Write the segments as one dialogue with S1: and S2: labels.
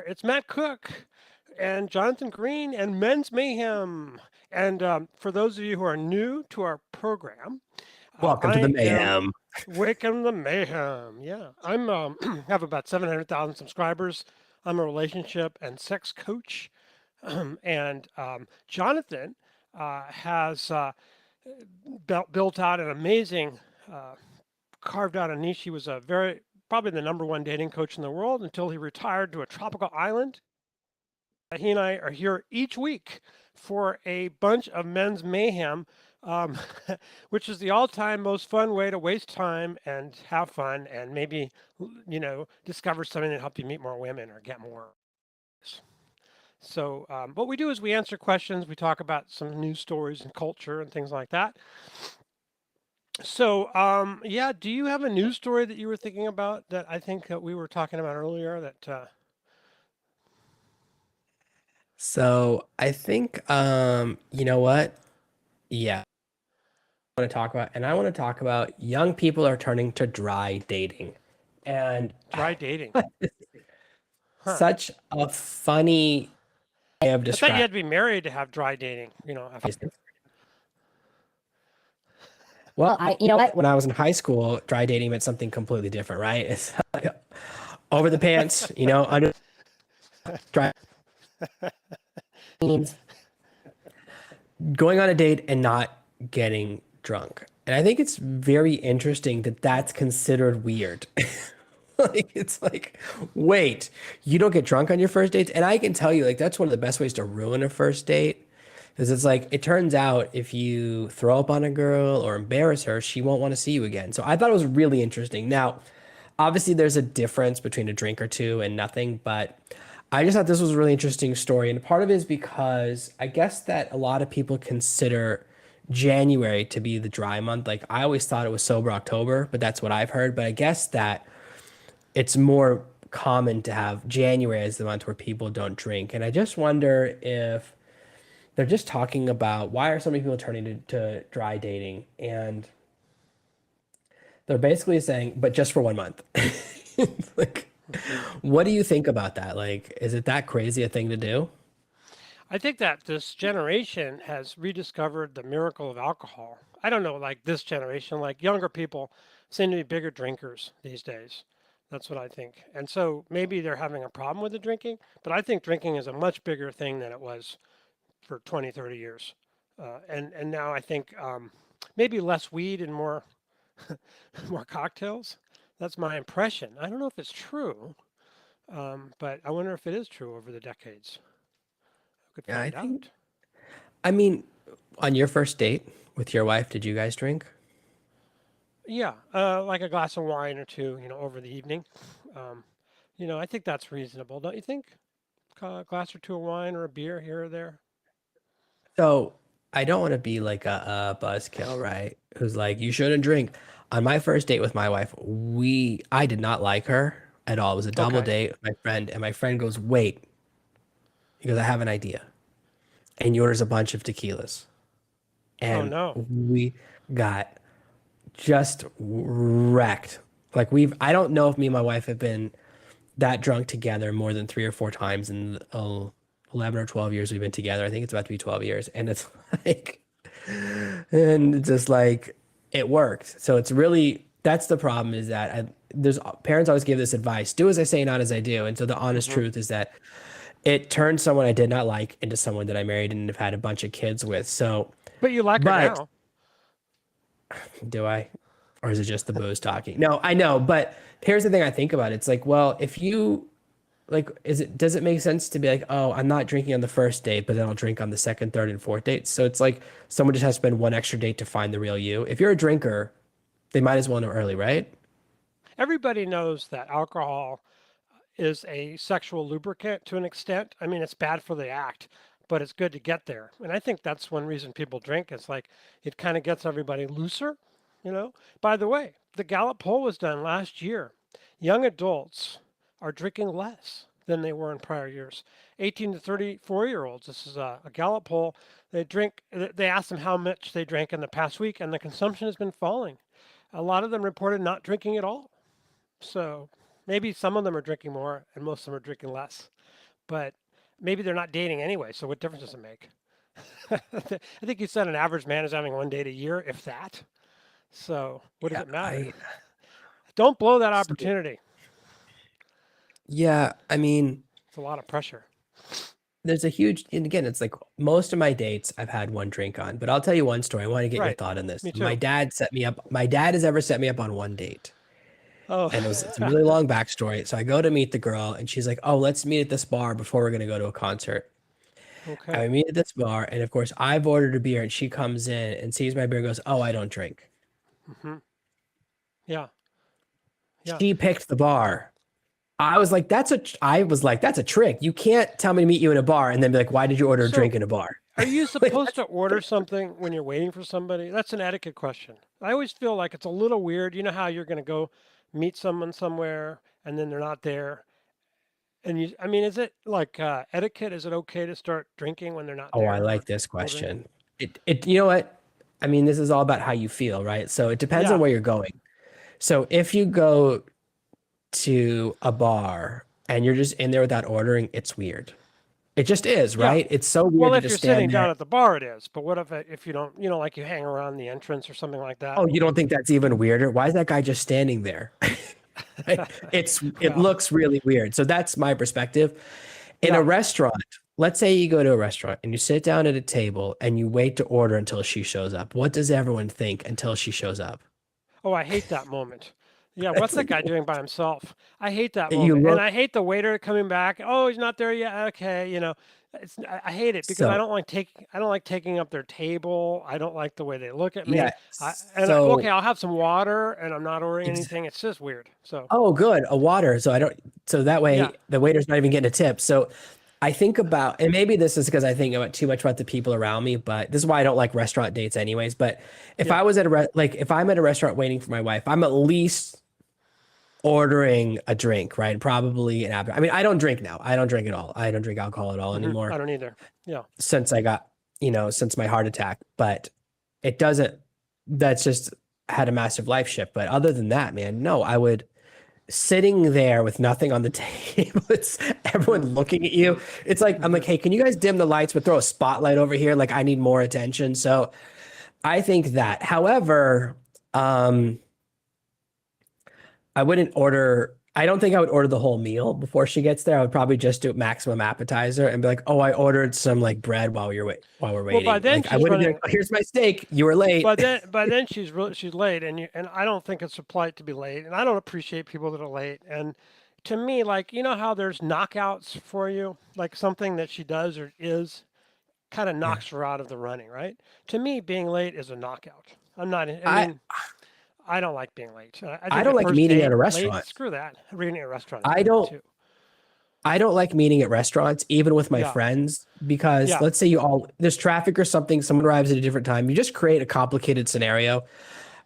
S1: It's Matt Cook and Jonathan Green and Men's Mayhem. And for those of you who are new to our program,
S2: Welcome to the
S1: I am
S2: mayhem.
S1: Wickham the Mayhem. Yeah, I'm have about 700,000 subscribers. I'm a relationship and sex coach, and Jonathan has built out an amazing, carved out a niche. He was a very probably the number one dating coach in the world until he retired to a tropical island. He and I are here each week for a bunch of men's mayhem, um, which is the all-time most fun way to waste time and have fun and maybe, discover something that help you meet more women or get more. So what we do is we answer questions. We talk about some news stories and culture and things like that. So yeah, do you have a news story that you were thinking about that I think that we were talking about earlier that
S2: So I think you know what? Yeah, I want to talk about, and I want to talk about young people are turning to dry dating. And
S1: dry dating? Huh.
S2: such a funny way of
S1: I thought you
S2: describing
S1: had to be married to have dry dating.
S2: it. Well, you know what? When I was in high school, dry dating meant something completely different, right? It's like over the pants, under dry means going on a date and not getting drunk. And I think it's very interesting that that's considered weird. Like it's like, wait, you don't get drunk on your first dates? And I can tell you, like, that's one of the best ways to ruin a first date. Because it's like, it turns out if you throw up on a girl or embarrass her, she won't want to see you again. So I thought it was really interesting. Now, obviously, there's a difference between a drink or two and nothing, but I just thought this was a really interesting story. And part of it is because I guess that a lot of people consider January to be the dry month. Like, I always thought it was sober October, but that's what I've heard. But I guess that it's more common to have January as the month where people don't drink. And I just wonder if they're just talking about why are so many people turning to dry dating? And they're basically saying, but just for 1 month. Like, what do you think about that? Like, is it that crazy a thing to do?
S1: I think that this generation has rediscovered the miracle of alcohol. I don't know, like this generation, like younger people seem to be bigger drinkers these days. That's what I think. And so maybe they're having a problem with the drinking, but I think drinking is a much bigger thing than it was for 20, 30 years. And now I think maybe less weed and more more cocktails. That's my impression. I don't know if it's true, but I wonder if it is true over the decades. I could
S2: Yeah, I
S1: find
S2: think,
S1: out.
S2: I mean, on your first date with your wife, did you guys drink?
S1: Yeah, like a glass of wine or two, over the evening. Um, I think that's reasonable, don't you think? A glass or two of wine or a beer here or there.
S2: So I don't want to be like a buzzkill, right? Who's like, you shouldn't drink. On my first date with my wife, I did not like her at all. It was a double
S1: Okay.
S2: date with my friend, and my friend goes, wait, he goes, I have an idea. And he orders a bunch of tequilas.
S1: Oh
S2: And
S1: no.
S2: we got just wrecked. Like I don't know if me and my wife have been that drunk together more than 3 or 4 times in the 11 or 12 years we've been together. I think it's about to be 12 years. And it's like, and it's just like, it worked. So it's really, that's the problem is that there's parents always give this advice, do as I say, not as I do. And so the honest
S1: Hmm.
S2: truth is that it turned someone I did not like into someone that I married and have had a bunch of kids with. So,
S1: But you like her
S2: but
S1: now.
S2: do I? Or is it just the booze talking? No, I know, but here's the thing I think about. It's like, well, if you like, does it make sense to be like, oh, I'm not drinking on the first date, but then I'll drink on the second, third, and fourth date? So it's like someone just has to spend one extra date to find the real you. If you're a drinker, they might as well know early, right?
S1: Everybody knows that alcohol is a sexual lubricant to an extent. I mean, it's bad for the act, but it's good to get there. And I think that's one reason people drink. It's like it kind of gets everybody looser. By the way, the Gallup poll was done last year. Young adults are drinking less than they were in prior years. 18 to 34-year-olds. This is a Gallup poll. They asked them how much they drank in the past week, and the consumption has been falling. A lot of them reported not drinking at all. So maybe some of them are drinking more and most of them are drinking less. but maybe they're not dating anyway. So what difference does it make? I think you said an average man is having one date a year, if that. So what does
S2: Yeah,
S1: it matter?
S2: I
S1: Don't blow that
S2: so,
S1: opportunity.
S2: yeah, I mean,
S1: It's a lot of pressure.
S2: there's a huge, and again, it's like most of my dates I've had one drink on, but I'll tell you one story. I want to get your
S1: Right.
S2: thought on this.
S1: Me
S2: My
S1: too.
S2: dad set me up. My dad has ever set me up on one date.
S1: Oh,
S2: And it's a really long backstory. So I go to meet the girl and she's like, "Oh, let's meet at this bar before we're gonna go to a concert." And
S1: okay.
S2: we meet at this bar, and of course I've ordered a beer and she comes in and sees my beer and goes, "Oh, I don't drink."
S1: Hmm. Yeah. Yeah.
S2: She picked the bar. I was like, that's a trick. You can't tell me to meet you in a bar and then be like, why did you order a
S1: So
S2: drink in a bar?
S1: are you
S2: Like,
S1: supposed to order something when you're waiting for somebody? That's an etiquette question. I always feel like it's a little weird. You know how you're going to go meet someone somewhere and then they're not there? And I mean, is it like etiquette? Is it okay to start drinking when they're not
S2: oh, I
S1: there or
S2: like this
S1: ordering?
S2: question. You know what? I mean, this is all about how you feel, right? So it depends on
S1: Yeah.
S2: where you're going. So if you go to a bar and you're just in there without ordering, it's weird. It just is,
S1: Yeah.
S2: right? It's so
S1: Well,
S2: weird to
S1: if
S2: just
S1: you're
S2: stand
S1: sitting
S2: there.
S1: down at the bar, it is. But what if you don't, like you hang around the entrance or something like that?
S2: Oh, you don't think that's even weirder? Why is that guy just standing there? It
S1: Well,
S2: looks really weird. So that's my perspective. In a
S1: yeah.
S2: restaurant, let's say you go to a restaurant and you sit down at a table and you wait to order until she shows up. What does everyone think until she shows up?
S1: Oh, I hate that moment. Yeah, what's
S2: It's
S1: that
S2: like
S1: guy doing by himself? I hate that
S2: you
S1: moment. And
S2: look
S1: I hate the waiter coming back. Oh, he's not there yet. Okay, I hate it because
S2: so
S1: I don't like taking up their table. I don't like the way they look at
S2: yeah.
S1: me. Okay,
S2: So
S1: I'll have some water and I'm not ordering
S2: ex-
S1: anything. It's just weird. So,
S2: oh good, a water. So I don't so that
S1: yeah.
S2: way the waiter's not even getting a tip. So I think about, and maybe this is because I think about too much about the people around me, but this is why I don't like restaurant dates anyways. But if
S1: Yeah.
S2: I was at like if I'm at a restaurant waiting for my wife, I'm at least ordering a drink, right? Probably an app. I mean, I don't drink now. I don't drink at all. I don't drink alcohol at all
S1: I
S2: anymore
S1: don't either. Yeah.
S2: since I got, since my heart attack. But it doesn't, that's just had a massive life shift. But other than that, man, no, I would sitting there with nothing on the table. It's
S1: Hmm.
S2: everyone looking at you. It's like, I'm
S1: Hmm.
S2: like, hey, can you guys dim the lights, but throw a spotlight over here? Like, I need more attention. So I think that. However, um, I don't think I would order the whole meal before she gets there. I would probably just do maximum appetizer and be like, "Oh, I ordered some like bread while we're
S1: Well, by
S2: waiting."
S1: then
S2: Like I
S1: she's
S2: wouldn't be like,
S1: running.
S2: "Oh, here's my steak. You were late."
S1: By then she's late, and I don't think it's polite to be late, and I don't appreciate people that are late. And to me, like how there's knockouts for you, like something that she does or is kind of
S2: Yeah.
S1: knocks her out of the running, right? To me, being late is a knockout. I'm not. I
S2: I
S1: mean, I don't like being late. I
S2: I
S1: think a
S2: don't like
S1: first
S2: meeting at
S1: date
S2: a
S1: late,
S2: restaurant.
S1: screw that. Reading at a restaurant is
S2: I
S1: weird
S2: don't
S1: too.
S2: I don't like meeting at restaurants, even with my
S1: Yeah,
S2: friends, because
S1: yeah,
S2: let's say there's traffic or something, someone arrives at a different time. You just create a complicated scenario.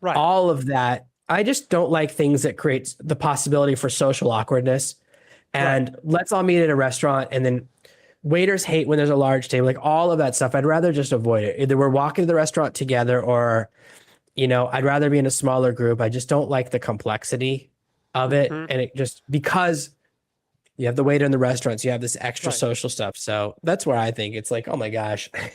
S1: right.
S2: All of that. I just don't like things that creates the possibility for social awkwardness.
S1: Right.
S2: And let's all meet at a restaurant and then waiters hate when there's a large table, like all of that stuff. I'd rather just avoid it. Either we're walking to the restaurant together or, I'd rather be in a smaller group. I just don't like the complexity of it.
S1: Hmm.
S2: And it just because you have the waiter in the restaurants, you have this extra
S1: Right.
S2: social stuff. So that's where I think it's like, oh my gosh. I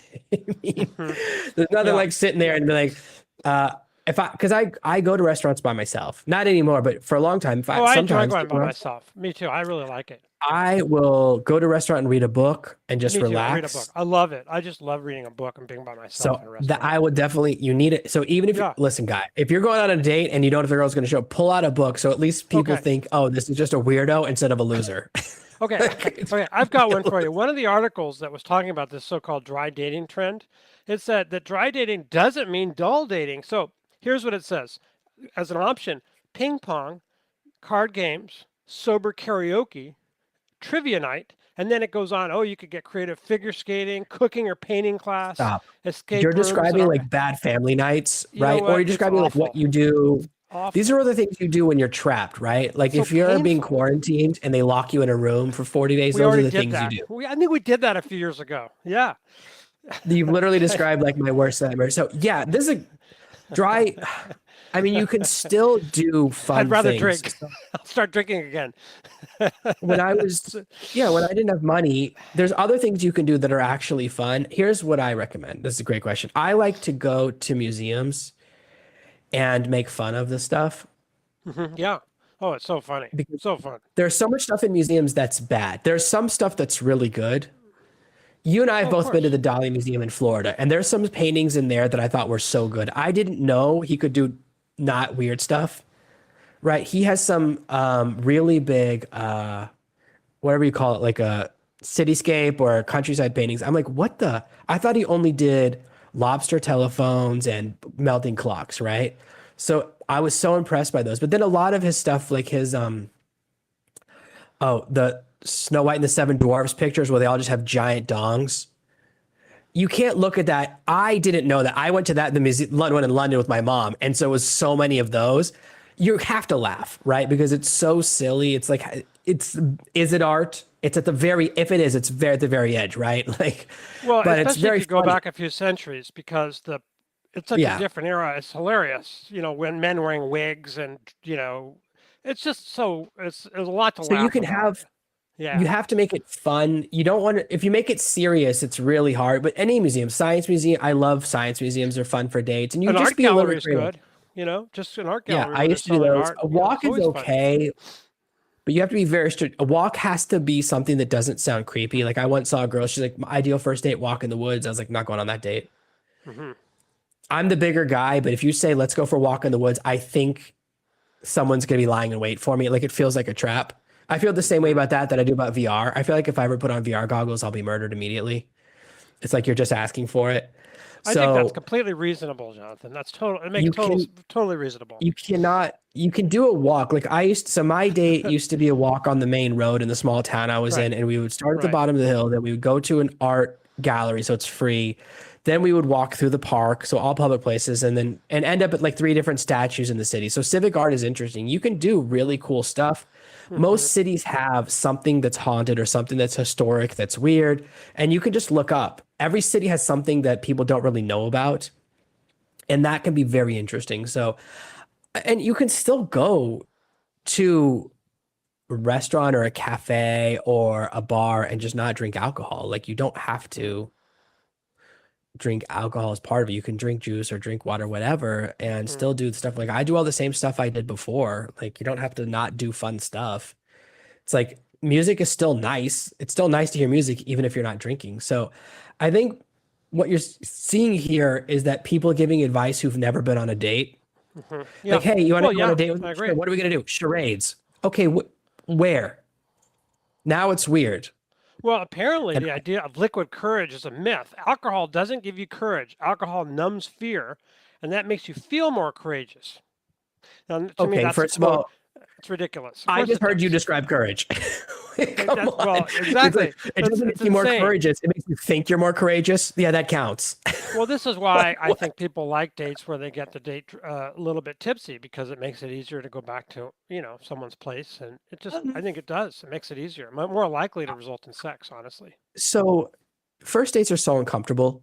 S2: mean,
S1: Hmm.
S2: there's nothing
S1: Yeah.
S2: like sitting there and be like, uh, because I go to restaurants by myself, not anymore, but for a long time,
S1: Oh, I enjoy
S2: sometimes
S1: going by myself. Me too. I really like it.
S2: I will go to a restaurant and read a book and just
S1: Me too. I read a book.
S2: relax.
S1: I love it. I just love reading a book and being by myself
S2: So
S1: in a
S2: that
S1: restaurant.
S2: I would definitely, you need it. So even if you
S1: Yeah.
S2: listen, guy, if you're going on a date and you don't know if the girl's going to show, pull out a book. So at least people
S1: Okay.
S2: think, oh, this is just a weirdo instead of a loser.
S1: Okay. Okay. I've got one for you. One of the articles that was talking about this so-called dry dating trend, it said that dry dating doesn't mean dull dating. So here's what it says as an option: ping pong, card games, sober karaoke, trivia night, and then it goes on. Oh, you could get creative figure skating, cooking or painting class,
S2: Stop. You're
S1: escape rooms, and
S2: describing like bad family nights,
S1: you know
S2: right? Or
S1: what?
S2: you're
S1: It's
S2: describing like what
S1: awful.
S2: you do. These are
S1: Awful.
S2: all the things you do when you're trapped, right? Like
S1: It's so
S2: if you're being
S1: painful.
S2: quarantined and they lock you in a room for 40 days,
S1: We
S2: those are
S1: already
S2: the
S1: did
S2: things you
S1: that.
S2: do.
S1: I think we did that a few years ago. Yeah.
S2: You've literally described like my worst nightmare. So yeah, this is a dry. I mean, you can still do
S1: I'd
S2: fun
S1: rather
S2: things.
S1: drink. I'll start drinking again.
S2: When I was,
S1: So-
S2: yeah, when I didn't have money, there's other things you can do that are actually fun. Here's what I recommend. This is a great question. I like to go to museums and make fun of the stuff
S1: yeah. Oh, it's so funny.
S2: because
S1: So fun.
S2: there's so much stuff in museums that's bad. There's some stuff that's really good. You and I have
S1: Oh, of
S2: both been to
S1: course.
S2: the Dali Museum in Florida, and there's some paintings in there that I thought were so good. I didn't know he could do not weird stuff, right? He has some really big, whatever you call it, like a cityscape or countryside paintings. I'm like, what the? I thought he only did lobster telephones and melting clocks, right? So I was so impressed by those. But then a lot of his stuff, like his the Snow White and the Seven Dwarfs pictures where they all just have giant dongs. You can't look at that. I didn't know that. I went to that in the museum, one in London with my mom, and so it was so many of those. You have to laugh, right? Because it's so silly. It's like, it's is it art? It's at the very, if it is, it's very at the very edge, right? Like,
S1: Well,
S2: but it's
S1: especially if
S2: very
S1: you go
S2: funny.
S1: back a few centuries, because the it's such a
S2: Yeah.
S1: different era. It's hilarious, when men wearing wigs and it's just so it's a lot to
S2: So you
S1: laugh
S2: can
S1: about.
S2: have you
S1: Yeah,
S2: have to make it fun. You don't want to, if you make it serious, it's really hard. But any museum, science museum, I love science museums. They're fun for dates, and you
S1: an
S2: just
S1: art
S2: be a little
S1: gallery is
S2: creative.
S1: good. Just an art
S2: Yeah,
S1: gallery
S2: I
S1: where they're
S2: used to do
S1: selling
S2: those.
S1: art.
S2: A
S1: It's
S2: walk is
S1: always fun.
S2: okay, but you have to be very strict. A walk has to be something that doesn't sound creepy. Like I once saw a girl, she's like, my ideal first date, walk in the woods. I was like, not going on that date.
S1: Hmm.
S2: I'm the bigger guy, but if you say, let's go for a walk in the woods, I think someone's going to be lying in wait for me. Like it feels like a trap. I feel the same way
S1: Hmm.
S2: about that I do about VR. I feel like if I ever put on VR goggles, I'll be murdered immediately. It's like you're just asking for it.
S1: I think that's
S2: So
S1: completely reasonable, Jonathan. That's total. It makes
S2: you can
S1: totally reasonable.
S2: you can do a walk. Like so my date used to be a walk on the main road in the small town I was
S1: Right,
S2: in, and we would start at the
S1: right.
S2: bottom of the hill, then we would go to an art gallery, so it's free. Then we would walk through the park, so all public places, and end up at like three different statues in the city. So civic art is interesting. You can do really cool stuff.
S1: Hmm.
S2: Most cities have something that's haunted or something that's historic, that's weird, and you can just look up. Every city has something that people don't really know about, and that can be very interesting. So, and you can still go to a restaurant or a cafe or a bar and just not drink alcohol. Like you don't have to drink alcohol as part of it. You can drink juice or drink water, whatever, and
S1: Hmm.
S2: still do the stuff. Like I do all the same stuff I did before. Like you don't have to not do fun stuff. It's like music is still nice. It's still nice to hear music, even if you're not drinking. So I think what you're seeing here is that people giving advice who've never been on a date.
S1: Hmm.
S2: Like,
S1: Yeah.
S2: hey, you want to
S1: Well,
S2: go on a
S1: yeah,
S2: date with me?
S1: I
S2: Sure.
S1: agree.
S2: What are we gonna do? Charades. Okay, where? Now it's weird.
S1: Well, apparently,
S2: And
S1: the idea of liquid courage is a myth. Alcohol doesn't give you courage. Alcohol numbs fear, and that makes you feel more courageous. Now, to me,
S2: okay,
S1: that's a
S2: first of
S1: quote.
S2: all,
S1: It's ridiculous. Of
S2: I
S1: course,
S2: just
S1: it
S2: heard you
S1: does.
S2: describe courage. Come on.
S1: Well,
S2: It's like
S1: exactly.
S2: it doesn't
S1: It's
S2: make you more
S1: insane.
S2: courageous. It makes you think you're more courageous. Yeah, that counts.
S1: Well, this is why
S2: Like
S1: I think
S2: what?
S1: people like dates where they get the date a little bit tipsy because it makes it easier to go back to, someone's place. And I
S2: Um,
S1: think it does. It makes it easier, more likely to result in sex, honestly.
S2: so first dates are so uncomfortable.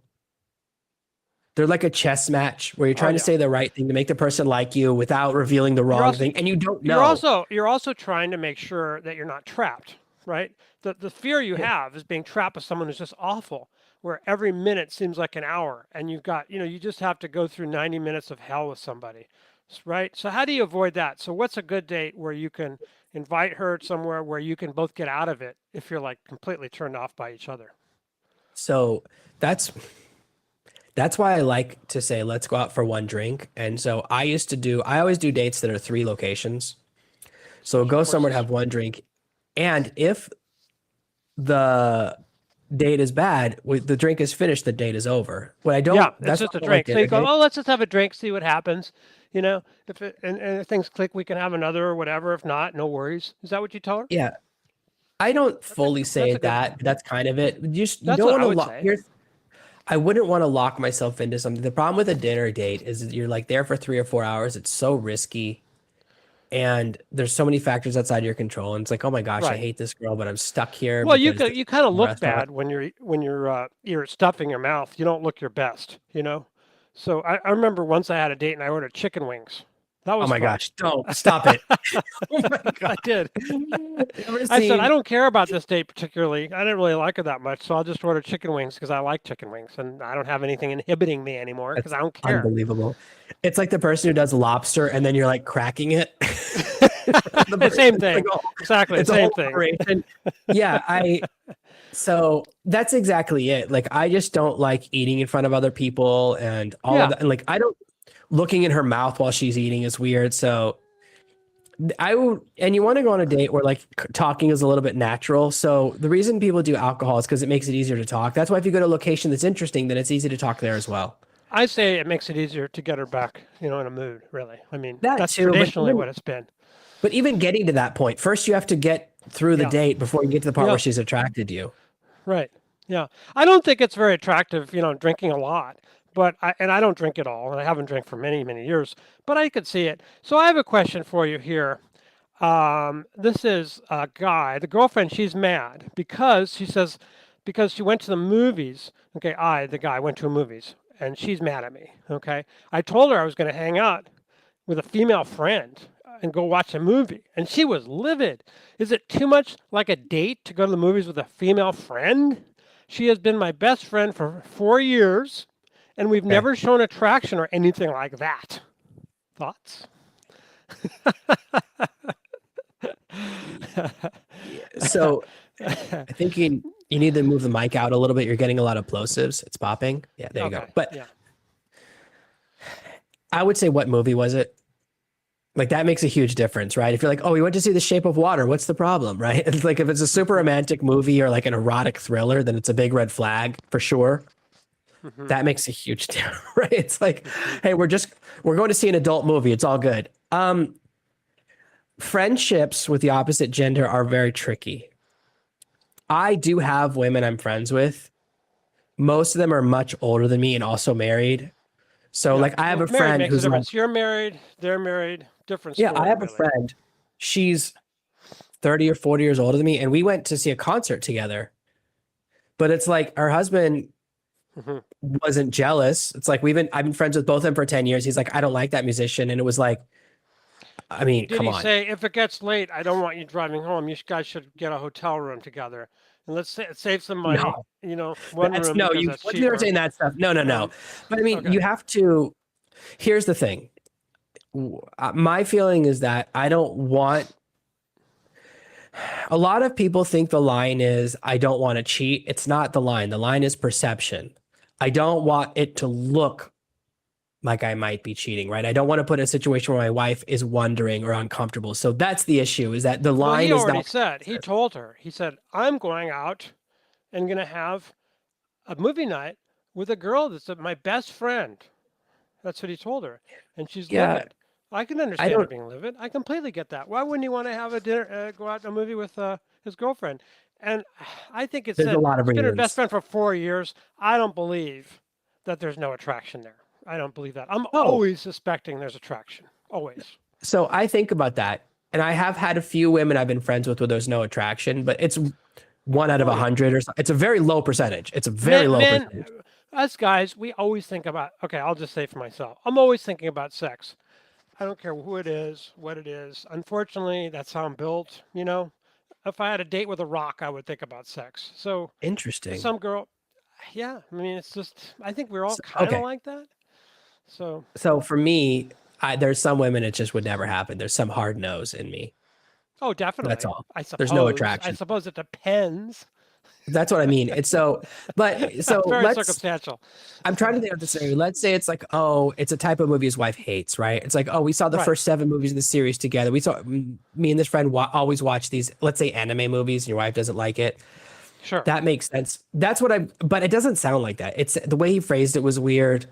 S2: They're like a chess match where you're
S1: Oh,
S2: trying to
S1: yeah.
S2: say the right thing to make the person like you without revealing the
S1: You're
S2: wrong
S1: also
S2: thing, and you don't
S1: you're
S2: know.
S1: also you're also trying to make sure that you're not trapped, right? The fear you
S2: Yeah.
S1: have is being trapped with someone who's just awful, where every minute seems like an hour, and you just have to go through 90 minutes of hell with somebody, right? So how do you avoid that? So what's a good date where you can invite her somewhere where you can both get out of it if you're like completely turned off by each other?
S2: So that's that's why I like to say let's go out for one drink. And so I always do dates that are three locations. So
S1: Special
S2: go somewhere to
S1: forces.
S2: have one drink. And if the date is bad, the drink is finished, the date is over. What I
S1: Yeah,
S2: don't,
S1: it's
S2: that's why
S1: just
S2: I
S1: a
S2: don't like
S1: drink. So you
S2: dinner
S1: go,
S2: dates.
S1: oh, let's just have a drink, see what happens. And if things click, we can have another or whatever. If not, no worries. Is that what you tell her?
S2: Yeah. I don't fully say
S1: That's a
S2: it
S1: good.
S2: that, but that's kind of it. You
S1: That's
S2: don't
S1: what
S2: want
S1: I
S2: to
S1: would
S2: lock.
S1: say.
S2: Here's I wouldn't want to lock myself into something. The problem with a dinner date is that you're like there for 3 or 4 hours. It's so risky. And there's so many factors outside your control. And it's like, oh my gosh, I
S1: Right.
S2: hate this girl, but I'm stuck here
S1: Well, you
S2: because
S1: could
S2: this
S1: you kind of look
S2: restaurant.
S1: bad when you're stuffing your mouth. You don't look your best. So I remember once I had a date and I ordered chicken wings. That
S2: Oh
S1: was
S2: my
S1: fun.
S2: gosh, don't stop it. Oh my
S1: I
S2: God.
S1: did.
S2: Ever
S1: I said, I
S2: seen
S1: don't care about this date particularly. I didn't really like her that much, so I'll just order chicken wings because I like chicken wings and I don't have anything inhibiting me anymore because
S2: That's
S1: I don't care.
S2: unbelievable. It's like the person who does lobster and then you're like cracking it.
S1: Same
S2: It's like
S1: thing. Exactly.
S2: it's a
S1: Same
S2: whole
S1: thing.
S2: operation. Yeah, so that's exactly it. Like I just don't like eating in front of other people and all of
S1: Yeah.
S2: that. And like I don't looking in her mouth while she's eating is weird. So I would, and you want to go on a date where like talking is a little bit natural. So the reason people do alcohol is because it makes it easier to talk. That's why if you go to a location that's interesting, then it's easy to talk there as well.
S1: I say it makes it easier to get her back, in a mood, really. I mean,
S2: That
S1: that's
S2: too,
S1: traditionally what it's been.
S2: but even getting to that point, first you have to get through the
S1: Yeah.
S2: date before you get to the part
S1: Yeah.
S2: where she's attracted to you.
S1: Right. Yeah. I don't think it's very attractive, drinking a lot, and I don't drink at all, and I haven't drank for many, many years, but I could see it. So I have a question for you here. This is a guy, the girlfriend, she's mad because she says, because she went to the movies. Okay, the guy, went to the movies and she's mad at me. Okay, I told her I was going to hang out with a female friend and go watch a movie, and she was livid. Is it too much like a date to go to the movies with a female friend? She has been my best friend for 4 years, and we've
S2: Okay.
S1: never shown attraction or anything like that. Thoughts?
S2: So I think you need to move the mic out a little bit. You're getting a lot of plosives. It's popping. Yeah, there you go.
S1: Okay,
S2: But
S1: yeah.
S2: I would say, what movie was it? Like that makes a huge difference, right? If you're like, oh, we went to see The Shape of Water, what's the problem, right? It's like if it's a super romantic movie or like an erotic thriller, then it's a big red flag for sure.
S1: Hmm.
S2: That makes a huge difference, right? It's like,
S1: Hmm.
S2: hey, we're going to see an adult movie. It's all good. Friendships with the opposite gender are very tricky. I do have women I'm friends with. Most of them are much older than me and also married. So
S1: Yeah.
S2: like I have
S1: Well,
S2: a
S1: married
S2: friend
S1: makes a
S2: who's like,
S1: difference. You're married, they're married, different
S2: yeah, I
S1: story,
S2: have a
S1: really.
S2: friend. She's 30 or 40 years older than me, and we went to see a concert together. But it's like her husband
S1: Hmm.
S2: wasn't jealous. It's like I've been friends with both of them for 10 years. He's like, I don't like that musician. And it was like, I mean,
S1: Did
S2: come
S1: he
S2: on.
S1: say, if it gets late, I don't want you driving home. You guys should get a hotel room together, and save some money.
S2: No,
S1: One room
S2: no,
S1: because
S2: you
S1: that's
S2: once you start
S1: cheaper.
S2: saying that stuff. No, no, no.
S1: Um,
S2: But I mean,
S1: okay.
S2: you have to, here's the thing. My feeling is that I don't want, a lot of people think the line is, I don't want to cheat. It's not the line. The line is perception. I don't want it to look like I might be cheating, right? I don't want to put in a situation where my wife is wondering or uncomfortable. So that's the issue, is that the
S1: Well,
S2: line
S1: he
S2: is
S1: already
S2: not.
S1: said, he told her, he said, I'm going out and going to have a movie night with a girl that's my best friend. That's what he told her. And she's
S2: Yeah,
S1: livid. I can
S2: I
S1: understand her
S2: don't,
S1: being livid. I completely get that. Why wouldn't he want to have a dinner, go out to a movie with his girlfriend? And I think it
S2: there's a
S1: said
S2: lot of
S1: he's been her best
S2: reasons.
S1: friend for 4 years. I don't believe that there's no attraction there. I don't believe that. I'm
S2: Oh,
S1: always suspecting there's attraction. Always.
S2: so I think about that. And I have had a few women I've been friends with where there's no attraction, but it's one out of
S1: Oh
S2: a
S1: yeah.
S2: hundred or so. It's a very low percentage. It's a very
S1: Men,
S2: low
S1: men,
S2: percentage.
S1: us guys, we always think about. Okay, I'll just say for myself, I'm always thinking about sex. I don't care who it is, what it is. Unfortunately, that's how I'm built. If I had a date with a rock, I would think about sex. So
S2: Interesting.
S1: some girl, yeah. I mean, it's just. I think we're all kind of
S2: Okay.
S1: like that. So,
S2: So for me, there's some women it just would never happen. There's some hard nose in me.
S1: oh,
S2: That's
S1: definitely.
S2: all.
S1: I
S2: There's no
S1: suppose. I
S2: attraction.
S1: suppose it depends.
S2: That's what I mean. It's so, but so
S1: Very circumstantial.
S2: I'm trying to think of the scenario. Let's say it's like, oh, it's a type of movie his wife hates, right? It's like, oh, we saw the
S1: Right.
S2: first 7 movies in the series together. Me and this friend always watch these, let's say anime movies, and your wife doesn't like it.
S1: Sure.
S2: That makes sense. That's what but it doesn't sound like that. It's the way he phrased it was weird.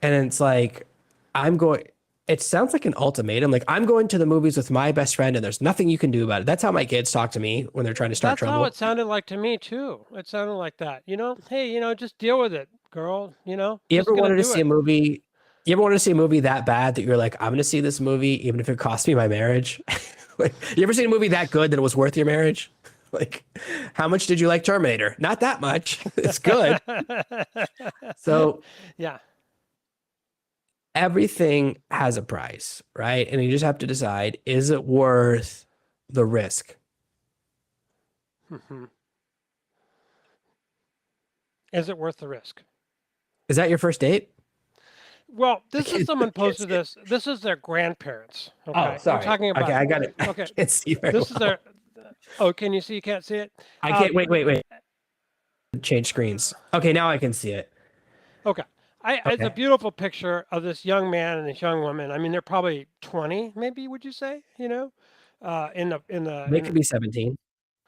S2: And it's like, I'm going, it sounds like an ultimatum. Like, I'm going to the movies with my best friend and there's nothing you can do about it. That's how my kids talk to me when they're trying to start
S1: That's how it
S2: trouble.
S1: sounded like to me too. It sounded like that. Hey, just deal with it, girl.
S2: You
S1: Just
S2: ever
S1: gonna
S2: wanted to
S1: do
S2: see a
S1: it.
S2: movie? You ever wanted to see a movie that bad that you're like, I'm going to see this movie even if it costs me my marriage? Like, you ever seen a movie that good that it was worth your marriage? Like, how much did you like Terminator? Not that much. It's good. So,
S1: Yeah.
S2: everything has a price, right? And you just have to decide, is it worth the risk?
S1: Hmm. Is it worth the risk?
S2: Is that your first date?
S1: Well,
S2: I
S1: this is
S2: can't,
S1: someone
S2: I can't
S1: posted
S2: see it.
S1: this. This is their grandparents.
S2: Oh,
S1: Okay, we're
S2: sorry.
S1: talking
S2: Okay,
S1: about.
S2: I got it. I
S1: Okay,
S2: can't see very
S1: this is
S2: well.
S1: their. Oh, can you see? You can't see it.
S2: I can't,
S1: Um,
S2: wait. Change screens. Okay, now I can see it.
S1: okay, it's a
S2: Okay.
S1: beautiful picture of this young man and this young woman. I mean, they're probably 20, maybe. Would you say?
S2: They
S1: In
S2: could be 17.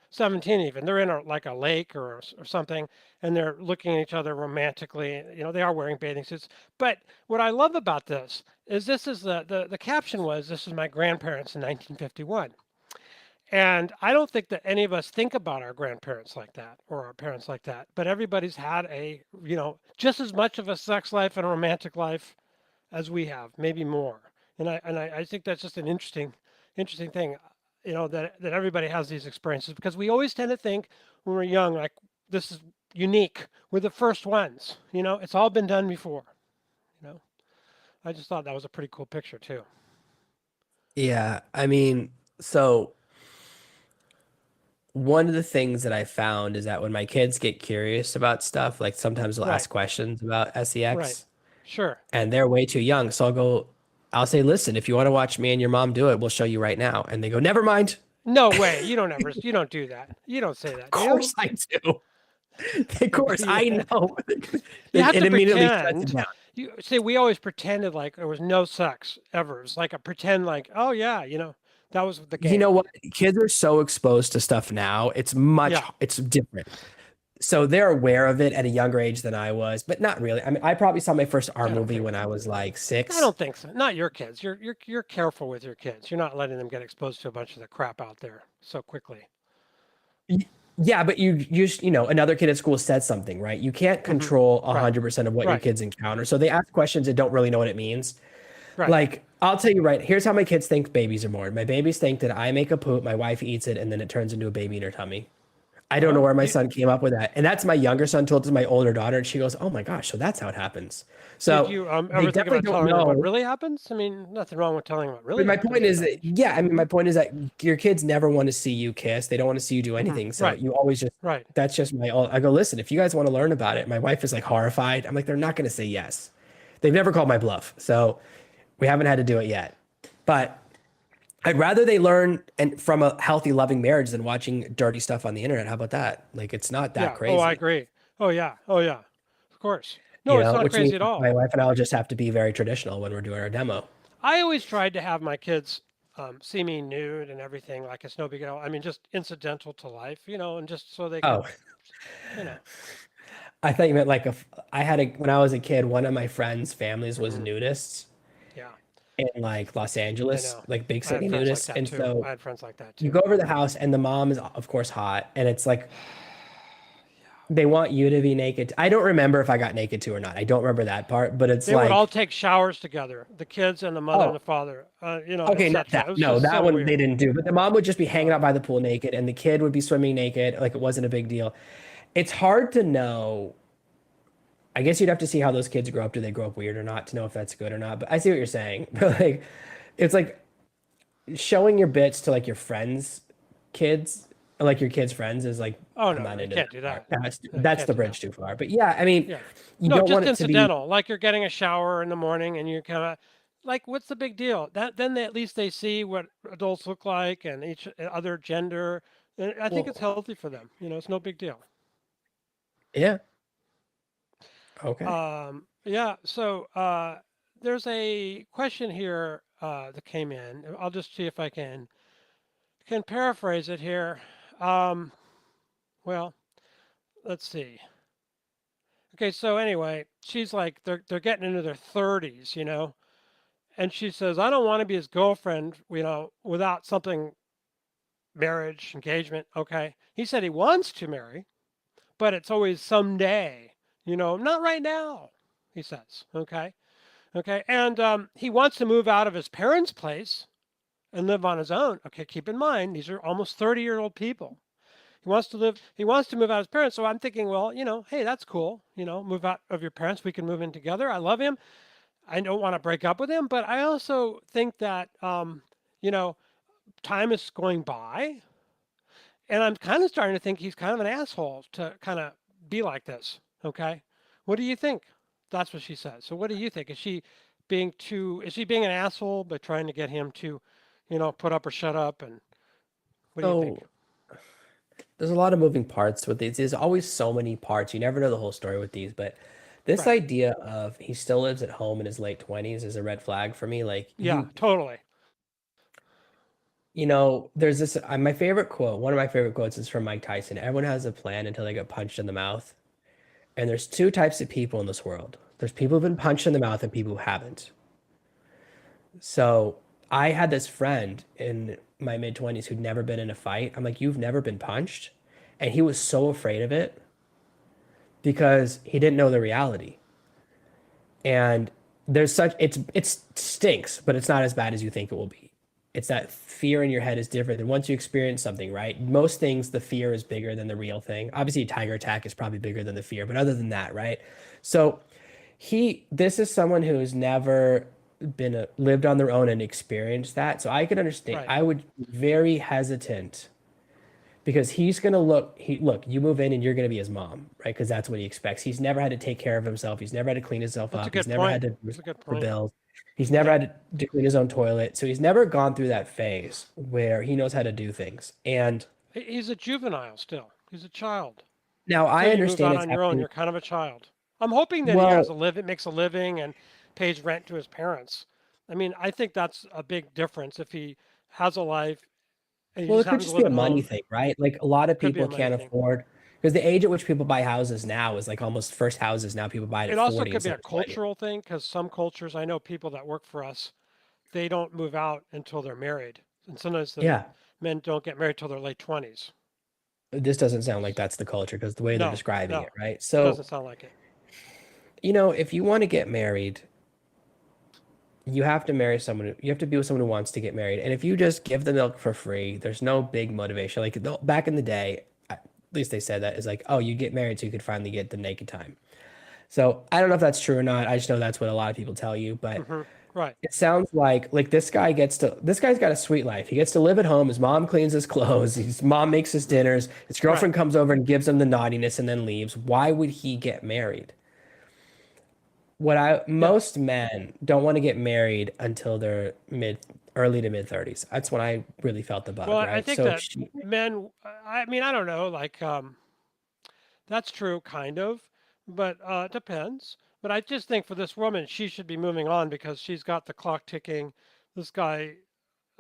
S1: 17 even. They're in like a lake or something, and they're looking at each other romantically. They are wearing bathing suits. But what I love about this is the caption was, "This is my grandparents in 1951." And I don't think that any of us think about our grandparents like that or our parents like that. But everybody's had just as much of a sex life and a romantic life as we have, maybe more. And I think that's just an interesting thing, that everybody has these experiences because we always tend to think when we're young, like this is unique. We're the first ones, it's all been done before, you know. I just thought that was a pretty cool picture too.
S2: Yeah, I mean, so one of the things that I found is that when my kids get curious about stuff, like sometimes they'll
S1: Right,
S2: ask questions about
S1: right.
S2: sex
S1: Sure.
S2: and they're way too young. So I'll say, listen, if you want to watch me and your mom do it, we'll show you right now. And they go, never mind.
S1: No way. You don't do that. You don't say
S2: Of
S1: that, do you?
S2: course I do. Of course, I
S1: Yeah.
S2: know.
S1: You have
S2: It
S1: to
S2: immediately shuts it
S1: pretend.
S2: down.
S1: You see, we always pretended like there was no sex ever. It was like a pretend, like, oh yeah, that was the
S2: You
S1: game.
S2: know what? Kids are so exposed to stuff now.
S1: Yeah,
S2: It's different. So they're aware of it at a younger age than I was, but not really. I mean, I probably saw my first R
S1: I don't
S2: movie
S1: think
S2: when
S1: so.
S2: I was like
S1: I
S2: 6.
S1: don't think so. Not your kids. You're careful with your kids. You're not letting them get exposed to a bunch of the crap out there so quickly.
S2: Y- Yeah, but another kid at school said something, right? You can't
S1: Hmm.
S2: control
S1: Right,
S2: 100% of what your
S1: right,
S2: kids encounter. So they ask questions and don't really know what it means.
S1: right.
S2: Like, I'll tell you right, here's how my kids think babies are born. My babies think that I make a poop, my wife eats it, and then it turns into a baby in her tummy. I don't know
S1: Oh,
S2: where my son came up with that. And that's my younger son told it to my older daughter, and she goes, "Oh my gosh, so that's how it happens."
S1: did
S2: So
S1: you
S2: they
S1: ever think
S2: definitely
S1: about
S2: don't
S1: telling them what
S2: know.
S1: really happens? I mean, nothing wrong with telling them what
S2: But
S1: really
S2: my
S1: happens
S2: point
S1: at
S2: is
S1: that
S2: that,
S1: age.
S2: yeah, I mean, my point is that your kids never want to see you kiss. They don't want to see you do
S1: Hmm.
S2: anything. So
S1: Right,
S2: you always just,
S1: right.
S2: that's just I go, listen, if you guys want to learn about it, my wife is like horrified. I'm like, they're not going to say yes. They've never called my bluff. So we haven't had to do it yet. But I'd rather they learn and from a healthy, loving marriage than watching dirty stuff on the internet. How about that? Like, it's not that
S1: Yeah. Oh, I
S2: crazy,
S1: agree. Oh yeah. Oh yeah. Of course. No, it's not
S2: which means
S1: crazy at
S2: my
S1: all.
S2: wife and I will just have to be very traditional when we're doing our demo.
S1: I always tried to have my kids see me nude and everything like it's no big deal. I mean, just incidental to life, and just so they could,
S2: Oh,
S1: you know.
S2: I thought you meant like when I was a kid, one of my friends' families was
S1: Hmm.
S2: nudists
S1: Yeah,
S2: in like Los
S1: I
S2: Angeles,
S1: know.
S2: like big
S1: I had
S2: city
S1: friends like
S2: nudists.
S1: that
S2: And
S1: too.
S2: so
S1: I had friends like that
S2: you
S1: too.
S2: go over to the house and the mom is of course hot. And it's like they want you to be naked. I don't remember if I got naked too or not. I don't remember that part, but it's
S1: They would all
S2: like,
S1: take showers together, the kids and the mother and
S2: oh,
S1: the father,
S2: okay, not
S1: etc.
S2: that.
S1: It was
S2: No,
S1: just
S2: that
S1: so
S2: one they
S1: weird.
S2: didn't do. But the mom would just be hanging
S1: No.
S2: out by the pool naked and the kid would be swimming naked. Like it wasn't a big deal. It's hard to know. I guess you'd have to see how those kids grow up. Do they grow up weird or not to know if that's good or not? But I see what you're saying. But like, it's like showing your bits to like your friends' kids, like your kids' friends is like,
S1: Oh
S2: I'm
S1: no,
S2: not
S1: no, you
S2: into
S1: can't
S2: that
S1: do
S2: part.
S1: that. No, you
S2: That's
S1: can't
S2: the
S1: do that.
S2: bridge too far. But yeah, I mean,
S1: Yeah.
S2: you
S1: No,
S2: don't want
S1: just
S2: it to be,
S1: incidental. Like you're getting a shower in the morning and you kind of like what's the big deal? That then at least they see what adults look like and each other gender. And I think it's
S2: well,
S1: healthy for them. It's no big deal.
S2: yeah, okay.
S1: Yeah, so there's a question here that came in. I'll just see if I can paraphrase it here. Um, well, let's see. Okay, so anyway, she's like they're getting into their 30s, and she says, I don't want to be his girlfriend, without something marriage, engagement. Okay. He said he wants to marry, but it's always someday, not right now, he says. Okay. Okay. And he wants to move out of his parents' place and live on his own. Okay. Keep in mind, these are almost 30-year-old people. He wants to move out of his parents. So I'm thinking, well, hey, that's cool. Move out of your parents. We can move in together. I love him. I don't want to break up with him, but I also think that you know, time is going by, and I'm kind of starting to think he's kind of an asshole to kind of be like this. Okay, what do you think? That's what she said. So what do you think? Is she being an asshole by trying to get him to, put up or shut up? And what do you think?
S2: So there's a lot of moving parts with these. There's always so many parts. You never know the whole story with these, but this
S1: Right.
S2: idea of he still lives at home in his late 20s is a red flag for me. Like
S1: Yeah, totally.
S2: there's this my favorite quote, one of my favorite quotes is from Mike Tyson. Everyone has a plan until they get punched in the mouth. And there's two types of people in this world. There's people who've been punched in the mouth and people who haven't. So I had this friend in my mid 20s who'd never been in a fight. I'm like, "You've never been punched?" And he was so afraid of it because he didn't know the reality. And there's such it stinks, but it's not as bad as you think it will be. It's that fear in your head is different than once you experience something, right? Most things, the fear is bigger than the real thing. Obviously, a tiger attack is probably bigger than the fear, but other than that, right? So this is someone who's never lived on their own and experienced that. So I could understand.
S1: Right.
S2: I would be very hesitant because he's gonna look, you move in and you're gonna be his mom, right? Because that's what he expects. He's never had to take care of himself. He's never had to clean himself
S1: That's a
S2: up. He's
S1: good
S2: never had
S1: point.
S2: to be
S1: That's a good
S2: responsible for
S1: point.
S2: bills. He's never
S1: Yeah.
S2: had to clean his own toilet. So he's never gone through that phase where he knows how to do things. And
S1: He's a juvenile still. He's a child.
S2: now I
S1: Until you move
S2: understand
S1: out
S2: it's
S1: on your own,
S2: happening.
S1: you're kind of a child. I'm hoping that he has
S2: Well,
S1: a makes a living and pays rent to his parents. I mean, I think that's a big difference if he has a life and he
S2: well,
S1: just
S2: it could
S1: happens to
S2: just be
S1: live
S2: a
S1: at
S2: money
S1: home.
S2: thing, right? Like a lot of
S1: Could be
S2: people
S1: a money
S2: can't
S1: thing.
S2: afford because the age at which people buy houses now is like almost first houses now people buy it
S1: It
S2: at
S1: also
S2: 40
S1: could be
S2: instead
S1: a
S2: of 20.
S1: cultural thing because some cultures, I know people that work for us, they don't move out until they're married. And sometimes the
S2: Yeah.
S1: men don't get married till their late 20s.
S2: This doesn't sound like that's the culture because the way they're
S1: No,
S2: describing it,
S1: no,
S2: right?
S1: it doesn't
S2: So,
S1: sound like it.
S2: if you want to get married, you have to marry someone, you have to be with someone who wants to get married. And if you just give the milk for free, there's no big motivation. Like back in the day, at least they said that is like, oh, you get married so you could finally get the naked time. So I don't know if that's true or not. I just know that's what a lot of people tell you, but
S1: Hmm. Right,
S2: it sounds like this guy's got a sweet life. He gets to live at home. His mom cleans his clothes. His mom makes his dinners. His
S1: right.
S2: girlfriend comes over and gives him the naughtiness and then leaves. Why would he get married?
S1: Yeah.
S2: Most men don't want to get married until they're early to mid 30s. That's when I really felt the
S1: Well,
S2: bug,
S1: I
S2: right?
S1: think
S2: So
S1: that
S2: she,
S1: men, I mean, I don't know, like, that's true, kind of, but it depends. But I just think for this woman, she should be moving on because she's got the clock ticking. This guy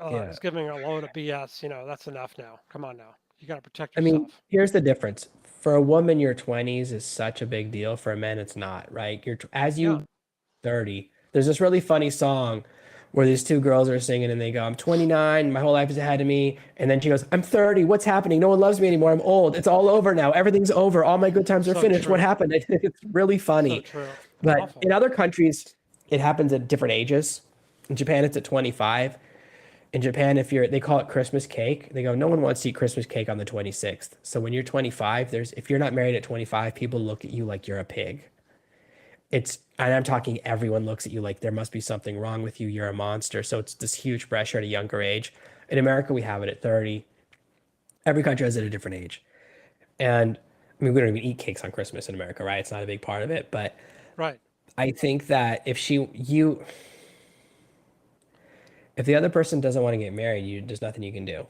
S2: yeah.
S1: is giving her a load of BS. That's enough now. Come on now. You got to protect
S2: I mean,
S1: yourself.
S2: here's the difference. For a woman, your 20s is such a big deal. For a man, it's not, right? As
S1: Yeah.
S2: you 30. There's this really funny song where these two girls are singing and they go, I'm 29, my whole life is ahead of me. And then she goes, I'm 30, what's happening? No one loves me anymore. I'm old. It's all over now. Everything's over. All my good times are
S1: So
S2: finished. What
S1: true.
S2: happened? It's really
S1: So
S2: funny.
S1: true.
S2: But
S1: Awful.
S2: in other countries, it happens at different ages. In Japan, it's at 25. In Japan, they call it Christmas cake. They go, no one wants to eat Christmas cake on the 26th. So when you're 25, if you're not married at 25, people look at you like you're a pig. And I'm talking everyone looks at you like there must be something wrong with you. You're a monster. So it's this huge pressure at a younger age. In America, we have it at 30. Every country has it at a different age. And I mean, we don't even eat cakes on Christmas in America, right? It's not a big part of it. But
S1: Right.
S2: I think that if the other person doesn't want to get married, there's nothing you can do.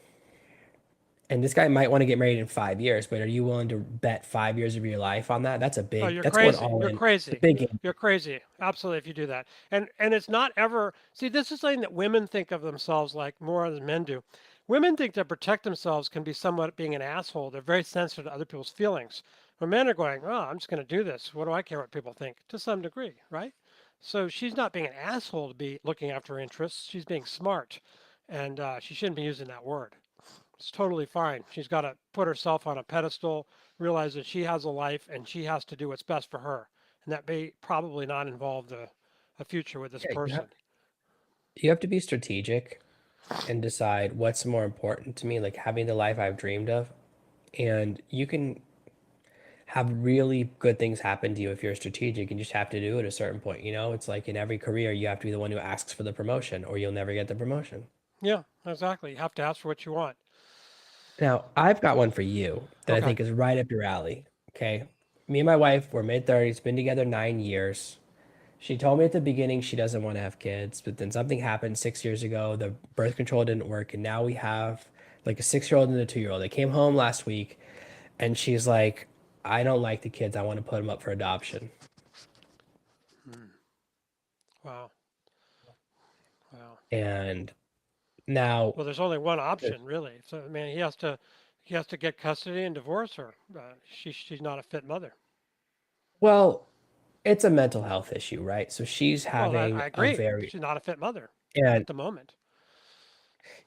S2: And this guy might want to get married in 5 years, but are you willing to bet 5 years of your life on that?
S1: Oh, you're
S2: That's going
S1: crazy.
S2: all
S1: You're
S2: in. It's a
S1: crazy.
S2: big game.
S1: You're crazy. Absolutely, if you do that. And it's not ever. See, this is something that women think of themselves like more than men do. Women think to protect themselves can be somewhat being an asshole. They're very sensitive to other people's feelings. Where men are going, oh, I'm just going to do this. What do I care what people think? To some degree, right? So she's not being an asshole to be looking after her interests. She's being smart, and she shouldn't be using that word. It's totally fine. She's got to put herself on a pedestal, realize that she has a life and she has to do what's best for her. And that may probably not involve a future with this
S2: Yeah,
S1: person.
S2: you have to be strategic and decide what's more important to me, like having the life I've dreamed of. And you can have really good things happen to you if you're strategic and you just have to do it at a certain point. You know, it's like in every career, you have to be the one who asks for the promotion or you'll never get the promotion.
S1: Yeah, exactly. You have to ask for what you want.
S2: Now, I've got one for you that I
S1: Okay.
S2: think is right up your alley. Okay. Me and my wife, we're mid 30s, been together 9 years. She told me at the beginning she doesn't want to have kids, but then something happened 6 years ago. The birth control didn't work, and now we have like a 6 year old and a 2 year old. They came home last week, and she's like, I don't like the kids. I want to put them up for adoption.
S1: Hmm. Wow. Wow.
S2: And now,
S1: Well, there's only one option, really. So, I mean, he has to get custody and divorce her. She's not a fit mother.
S2: well, it's a mental health issue, right? So she's
S1: Well,
S2: having
S1: I
S2: a
S1: agree.
S2: very,
S1: She's not a fit mother
S2: and
S1: at the moment.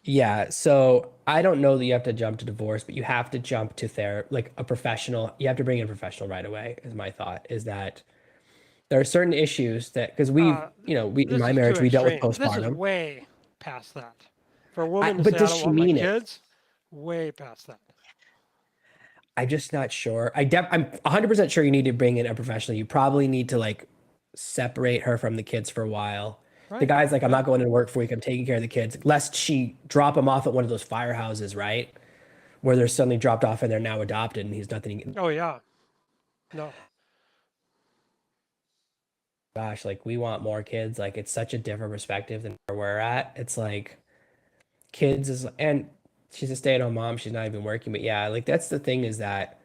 S2: yeah, so I don't know that you have to jump to divorce, but you have to jump to like a professional. You have to bring in a professional right away, is my thought, is that there are certain issues that, because
S1: Uh,
S2: we in
S1: this
S2: my
S1: is too
S2: marriage, we dealt with
S1: extreme. This is
S2: postpartum.
S1: way past that. For a woman to
S2: But
S1: say, I
S2: does
S1: don't
S2: she
S1: want my
S2: mean it?
S1: kids, way past that.
S2: I'm just not sure. I'm 100% sure you need to bring in a professional. You probably need to like separate her from the kids for a while. The
S1: Right,
S2: guy's like, I'm
S1: right.
S2: not going to work for a week. I'm taking care of the kids, lest she drop him off at one of those firehouses, right? Where they're suddenly dropped off and they're now adopted, and he's nothing.
S1: Oh, yeah. No.
S2: Gosh, like we want more kids. Like it's such a different perspective than where we're at. It's like kids is, and she's a stay-at-home mom. She's not even working, but yeah, like that's the thing is that.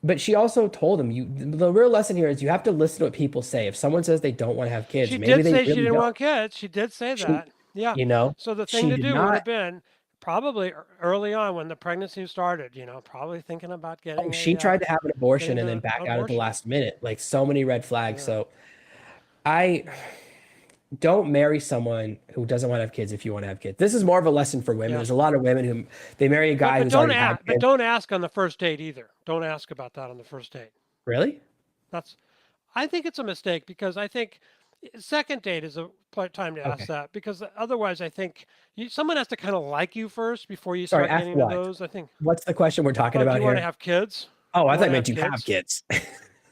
S2: But she also told him, you the real lesson here is you have to listen to what people say. If someone says they don't want to have kids,
S1: She
S2: maybe
S1: did
S2: they
S1: say she
S2: really
S1: didn't
S2: don't.
S1: want kids. She did say
S2: She,
S1: that. Yeah.
S2: you know,
S1: So the thing
S2: she
S1: to
S2: did
S1: do would
S2: not.
S1: have been probably early on when the pregnancy started, probably thinking about
S2: Oh, she tried to have an
S1: getting
S2: abortion and then
S1: the
S2: back out at the
S1: abortion.
S2: last minute. Like so many red flags.
S1: Yeah.
S2: So I
S1: Yeah.
S2: don't marry someone who doesn't want to have kids if you want to have kids. This is more of a lesson for women.
S1: Yeah.
S2: There's a lot of women who they marry a
S1: But
S2: guy who's already had kids.
S1: don't ask on the first date either. Don't ask about that on the first date.
S2: Really?
S1: That's I think it's a mistake because I think second date is a time to ask
S2: Okay.
S1: that because otherwise I think someone has to kind of like you first before you
S2: Sorry,
S1: start
S2: ask
S1: getting to
S2: what?
S1: those. I think.
S2: What's the question we're talking
S1: Oh, do
S2: about
S1: you want to
S2: here?
S1: have kids?
S2: Oh,
S1: Do
S2: I
S1: you
S2: thought
S1: want
S2: you
S1: to
S2: meant
S1: have
S2: do you have
S1: kids?
S2: kids?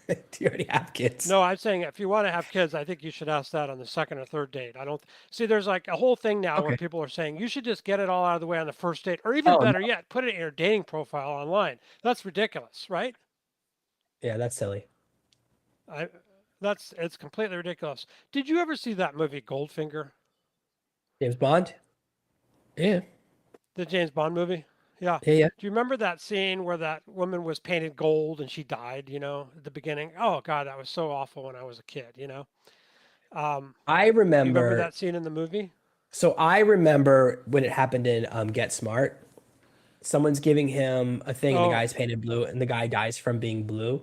S2: Do you already have kids?
S1: No, I'm saying if you want to have kids, I think you should ask that on the second or third date. I don't see there's like a whole thing now where
S2: Okay.
S1: people are saying you should just get it all out of the way on the first date, or even
S2: Oh,
S1: better
S2: no.
S1: yet, put it in your dating profile online. That's ridiculous, right?
S2: Yeah, that's silly.
S1: I that's it's completely ridiculous. Did you ever see that movie Goldfinger?
S2: James Bond? Yeah.
S1: The James Bond movie? Yeah.
S2: Yeah, yeah.
S1: Do you remember that scene where that woman was painted gold and she died, at the beginning? Oh God, that was so awful when I was a kid.
S2: I
S1: Do you remember
S2: remember
S1: that scene in the movie?
S2: so I remember when it happened in Get Smart. Someone's giving him a thing and the
S1: Oh,
S2: guy's painted blue and the guy dies from being blue.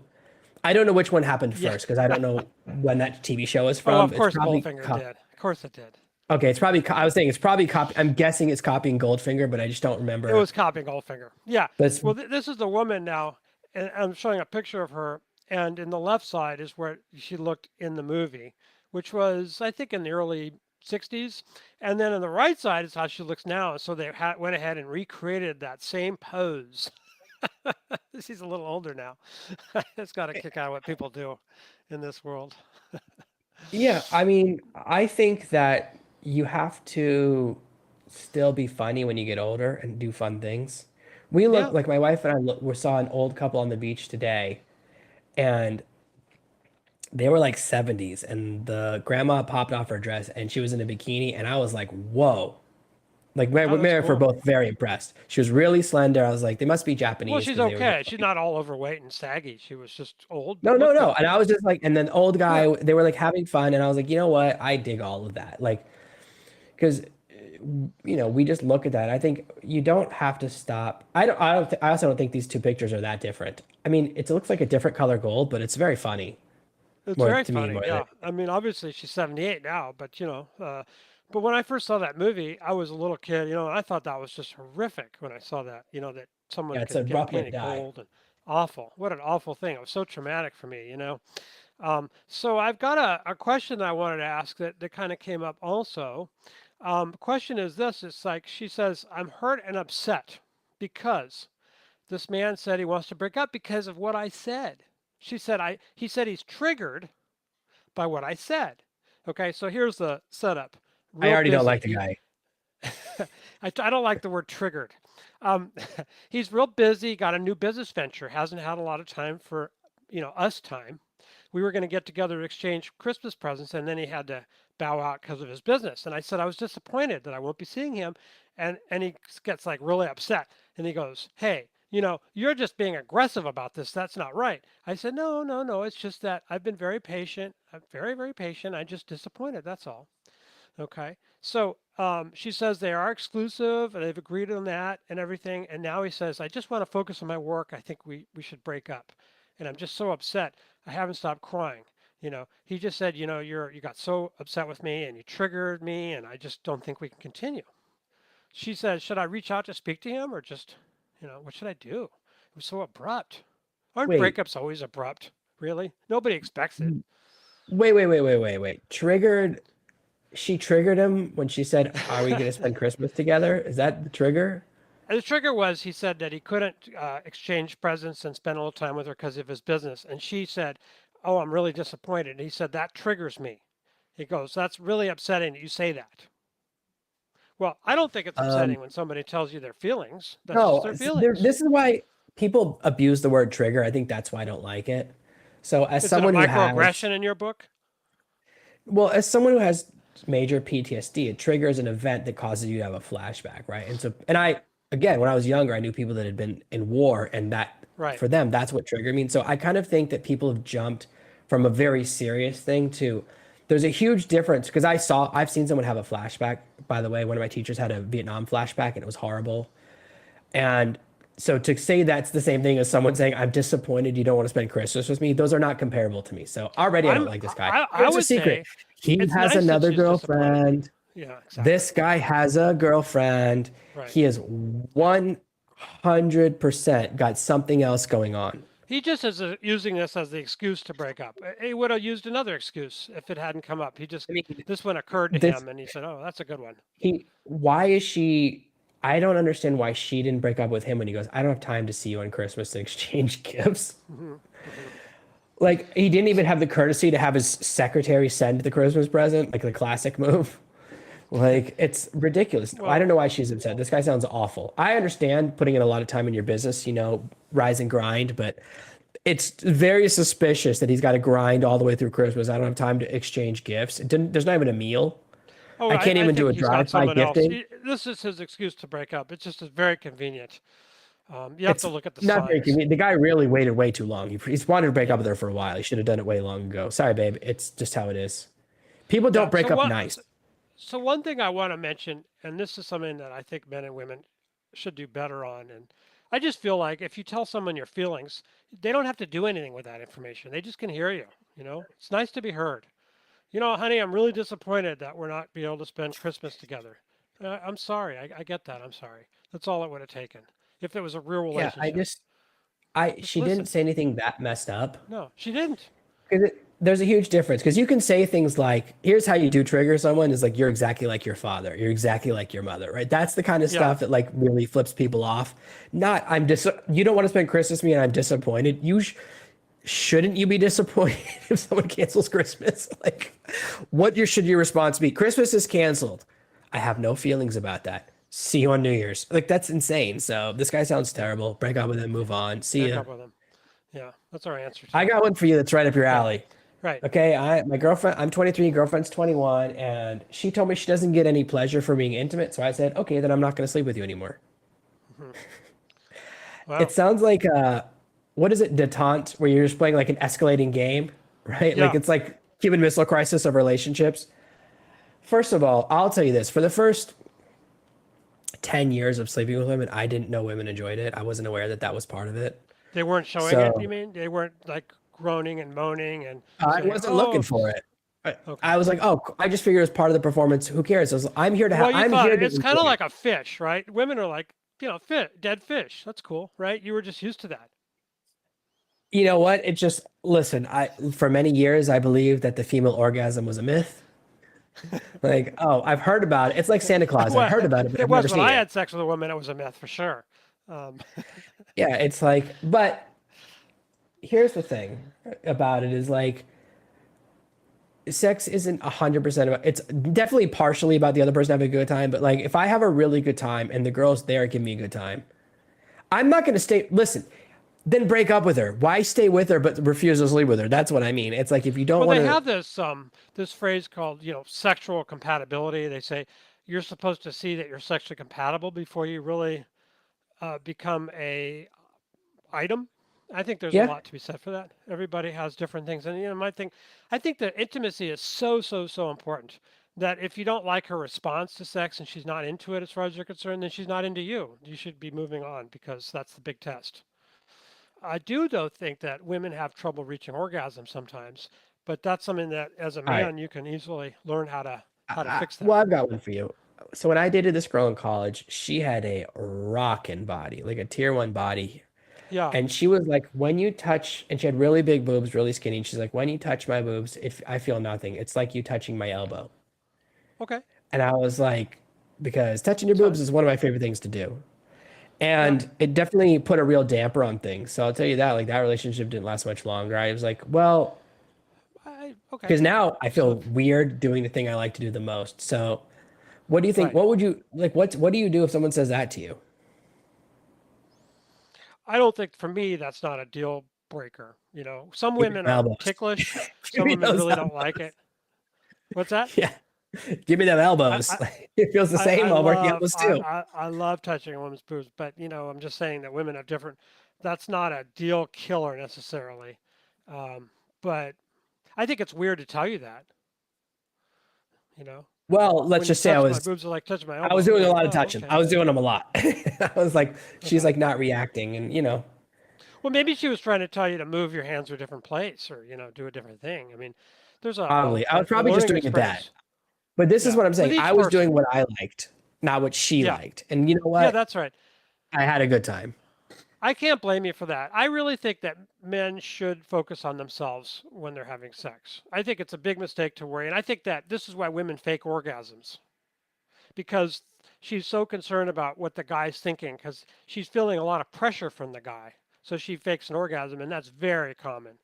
S2: I don't know which one happened
S1: yeah.
S2: first because I don't know when that TV show is
S1: Oh,
S2: from.
S1: of
S2: It's
S1: course
S2: probably
S1: Goldfinger did. Of course it did.
S2: okay. It's probably I was saying it's probably I'm guessing it's copying Goldfinger, but I just don't
S1: It
S2: remember.
S1: was copying Goldfinger. Yeah.
S2: But it's
S1: Well, this is the woman now, and I'm showing a picture of her, and in the left side is where she looked in the movie, which was, I think, in the early 60s. And then on the right side is how she looks now. So they went ahead and recreated that same pose. She's a little older now. It's got a kick out of what people do in this world.
S2: yeah, I mean, I think that you have to still be funny when you get older and do fun things. We look
S1: Yeah.
S2: like my wife and I we saw an old couple on the beach today, and they were like 70s, and the grandma popped off her dress and she was in a bikini, and I was like, whoa. Like
S1: Oh, that's
S2: Mary were
S1: cool.
S2: both very impressed. She was really slender. I was like, they must be
S1: Well,
S2: Japanese
S1: she's
S2: because they were just
S1: okay. She's not all overweight and saggy. She was just old,
S2: no,
S1: but
S2: no,
S1: looked
S2: no.
S1: good.
S2: And I was just like, and then the old
S1: Yeah.
S2: guy, they were like having fun, and I was like, you know what? I dig all of that. Like, because we just look at that. I think you don't have to stop. I also don't think these two pictures are that different. I mean, it looks like a different color gold, but it's very funny
S1: It's
S2: more
S1: very
S2: to me
S1: funny,
S2: more than
S1: yeah. I mean, obviously she's 78 now, but but when I first saw that movie, I was a little kid, and I thought that was just horrific when I saw that, that someone
S2: yeah, it's
S1: could
S2: a
S1: get
S2: rough way to
S1: painted
S2: die.
S1: gold and awful. What an awful thing. It was so traumatic for me. So I've got a question that I wanted to ask that kind of came up also. The question is this, it's like she says, I'm hurt and upset because this man said he wants to break up because of what I said. She said he said he's triggered by what I said. Okay, so here's the setup.
S2: I
S1: Real
S2: already don't
S1: busy.
S2: like the guy.
S1: I don't like the word triggered. Um, he's real busy, got a new business venture, hasn't had a lot of time for, us time. We were going to get together to exchange Christmas presents, and then he had to bow out because of his business. And I said I was disappointed that I won't be seeing him, and he gets like really upset, and he goes, "Hey, you're just being aggressive about this. That's not right." I said, "No, no, no. It's just that I've been very patient. I'm very, very patient. I'm just disappointed. That's all." Okay. So she says they are exclusive and they've agreed on that and everything. And now he says, I just want to focus on my work. I think we should break up. And I'm just so upset. I haven't stopped crying. He just said, you got so upset with me and you triggered me and I just don't think we can continue. She said, should I reach out to speak to him or just, what should I do? It was so abrupt. Aren't
S2: Wait,
S1: breakups always abrupt? Really? Nobody expects it.
S2: wait. Triggered. She triggered him when she said, "Are we going to spend Christmas together?" Is that the trigger?
S1: And the trigger was he said that he couldn't exchange presents and spend a little time with her because of his business. And she said, "Oh, I'm really disappointed." And he said, "That triggers me." He goes, "That's really upsetting that you say that." Well, I don't think it's
S2: Um,
S1: upsetting when somebody tells you their feelings. That's just
S2: no,
S1: their feelings.
S2: this is why people abuse the word trigger. I think that's why I don't like it. So,
S1: Is it a microaggression in your book?
S2: as someone who has major PTSD, it triggers an event that causes you to have a flashback, right? Again, when I was younger, I knew people that had been in war, and that
S1: Right.
S2: for them, that's what triggered me. And so I kind of think that people have jumped from a very serious thing to there's a huge difference because I've seen someone have a flashback. By the way, one of my teachers had a Vietnam flashback and it was horrible. And so to say that's the same thing as someone saying, I'm disappointed you don't want to spend Christmas with me, those are not comparable to me. So already I don't
S1: I'm.
S2: like this guy.
S1: I
S2: Here's a
S1: would
S2: secret.
S1: say
S2: He
S1: it's
S2: has
S1: nice that
S2: another
S1: she's disappointed.
S2: girlfriend.
S1: Yeah, exactly.
S2: This guy has a girlfriend.
S1: Right.
S2: He is 100% got something else going on.
S1: He just is using this as the excuse to break up. He would have used another excuse if it hadn't come up.
S2: I mean,
S1: This one occurred to
S2: this
S1: him, and he said, "Oh, that's a good one."
S2: why is she I don't understand why she didn't break up with him when he goes, I don't have time to see you on Christmas and exchange gifts.
S1: Hmm. Hmm.
S2: Like he didn't even have the courtesy to have his secretary send the Christmas present, like the classic move. Like it's ridiculous. I
S1: Well,
S2: don't know why she's upset. This guy sounds awful. I understand putting in a lot of time in your business, rise and grind, but it's very suspicious that he's got to grind all the way through Christmas. I don't have time to exchange gifts. There's not even a meal.
S1: oh,
S2: I can't
S1: I
S2: even do
S1: think
S2: a
S1: he's got
S2: drive-by
S1: someone else.
S2: gifting.
S1: This is his excuse to break up. It's just very convenient. You have to
S2: It's
S1: look at the
S2: not very
S1: signs.
S2: convenient. The guy really waited way too long. He's wanted to break up with her for a while. He should have done it way long ago. Sorry, babe. It's just how it is. People
S1: Yeah.
S2: don't break up nice.
S1: So one thing I want to mention, and this is something that I think men and women should do better on, and I just feel like if you tell someone your feelings, they don't have to do anything with that information. They just can hear you. It's nice to be heard. Honey, I'm really disappointed that we're not be able to spend Christmas together. I'm sorry. I get that. I'm sorry. That's all it would have taken. If it was a real
S2: Yeah,
S1: relationship, just
S2: she didn't
S1: listen.
S2: say anything that messed up.
S1: No, she didn't.
S2: 'Cause there's a huge difference because you can say things like, here's how you do trigger someone is like, you're exactly like your father. You're exactly like your mother, right? That's the kind of
S1: Yeah.
S2: stuff that like really flips people off. Not, you don't want to spend Christmas with me and I'm disappointed. Shouldn't you be disappointed if someone cancels Christmas? Like, should your response be? Christmas is canceled. I have no feelings about that. See you on New Year's. Like, that's insane. So this guy sounds terrible. Break up with him, move on. See
S1: Break
S2: ya.
S1: up with him. Yeah. That's our answer to
S2: I
S1: that.
S2: got one for you that's right up your
S1: Yeah.
S2: alley.
S1: Right.
S2: Okay, my girlfriend, I'm 23, girlfriend's 21, and she told me she doesn't get any pleasure from being intimate. So I said, okay, then I'm not going to sleep with you anymore.
S1: Hmm.
S2: It
S1: Wow.
S2: sounds like what is it, detente, where you're just playing like an escalating game, right? Like
S1: Yeah.
S2: it's like Cuban Missile Crisis of relationships. First of all, I'll tell you this: for the first 10 years of sleeping with women, I didn't know women enjoyed it. I wasn't aware that that was part of it.
S1: They weren't showing it, you
S2: So
S1: mean? They weren't like groaning and moaning and
S2: I
S1: saying,
S2: wasn't looking
S1: "Oh,
S2: for it. I
S1: okay."
S2: was like, oh, I just figured it was part of the performance. Who cares?
S1: Well, you
S2: I'm
S1: thought
S2: here to
S1: it's kind of
S2: enjoy it.
S1: like a fish, right? Women are like, dead fish. That's cool, right? You were just used to that.
S2: You know what? It just listen. For many years I believed that the female orgasm was a myth. Like, oh, I've heard about it. It's like Santa Claus. I've
S1: Well,
S2: heard about it, but
S1: it
S2: I've never
S1: was when
S2: seen
S1: I
S2: it.
S1: had sex with a woman. It was a myth for sure. Um,
S2: Yeah, it's like, but here's the thing about it is like sex isn't 100% about it's definitely partially about the other person having a good time, but like if I have a really good time and the girl's there giving me a good time, I'm not gonna stay listen, then break up with her. Why stay with her but refuse to sleep with her? That's what I mean. It's like if you don't
S1: well,
S2: want
S1: they
S2: to
S1: have this phrase called, sexual compatibility. They say you're supposed to see that you're sexually compatible before you really become a item. I think there's a
S2: yeah.
S1: lot to be said for that. Everybody has different things, and I think that intimacy is so important. That if you don't like her response to sex and she's not into it as far as you're concerned, then she's not into you. You should be moving on because that's the big test. I do though think that women have trouble reaching orgasm sometimes, but that's something that as a
S2: All right.
S1: man you can easily learn how to fix that.
S2: Well, I've got one for you. So when I dated this girl in college, she had a rockin' body, like a tier one body.
S1: Yeah.
S2: And she was like, when you touch, and she had really big boobs, really skinny. And she's like, when you touch my boobs, if I feel nothing, it's like you touching my elbow.
S1: Okay.
S2: And I was like, because touching your
S1: That's
S2: boobs
S1: fine.
S2: is one of my favorite things to do.
S1: Yeah.
S2: And it definitely put a real damper on things. So I'll tell you that, like that relationship didn't last much longer. I was like, well,
S1: Okay.
S2: because now I feel
S1: So
S2: weird doing the thing I like to do the most. So what do you think?
S1: right.
S2: What would you like? What do you do if someone says that to you?
S1: I don't think for me that's not a deal breaker. Some
S2: Give me
S1: women
S2: them
S1: are
S2: elbows.
S1: ticklish,
S2: Give
S1: some
S2: me
S1: women
S2: those
S1: really don't
S2: elbows.
S1: like it. What's that?
S2: Yeah. Give me them
S1: I
S2: elbows.
S1: I,
S2: It feels the
S1: I
S2: same while working
S1: love
S2: elbows too.
S1: I love touching a woman's boobs, but I'm just saying that women have different. That's not a deal killer necessarily, um, but I think it's weird to tell you that. You know,
S2: Well, let's
S1: when you
S2: just say I
S1: touch my
S2: was
S1: boobs, are like touching my
S2: I was
S1: elbow.
S2: doing a
S1: Okay.
S2: lot of
S1: Oh,
S2: touching.
S1: okay.
S2: I was doing them a lot. I was like, she's
S1: Okay.
S2: like not reacting, and
S1: Well, maybe she was trying to tell you to move your hands to a different place or do a different thing. I mean, there's
S2: probably I was
S1: a
S2: probably just
S1: learning
S2: doing it bad.
S1: experience.
S2: But this is
S1: Yeah,
S2: what I'm
S1: with
S2: saying. I
S1: each
S2: was doing
S1: person.
S2: what I liked, not what she
S1: Yeah,
S2: liked. And you know
S1: yeah,
S2: what?
S1: that's right.
S2: I had a good time.
S1: I can't blame you for that. I really think that men should focus on themselves when they're having sex. I think it's a big mistake to worry, and I think that this is why women fake orgasms because she's so concerned about what the guy's thinking because she's feeling a lot of pressure from the guy. So she fakes an orgasm, and that's very common.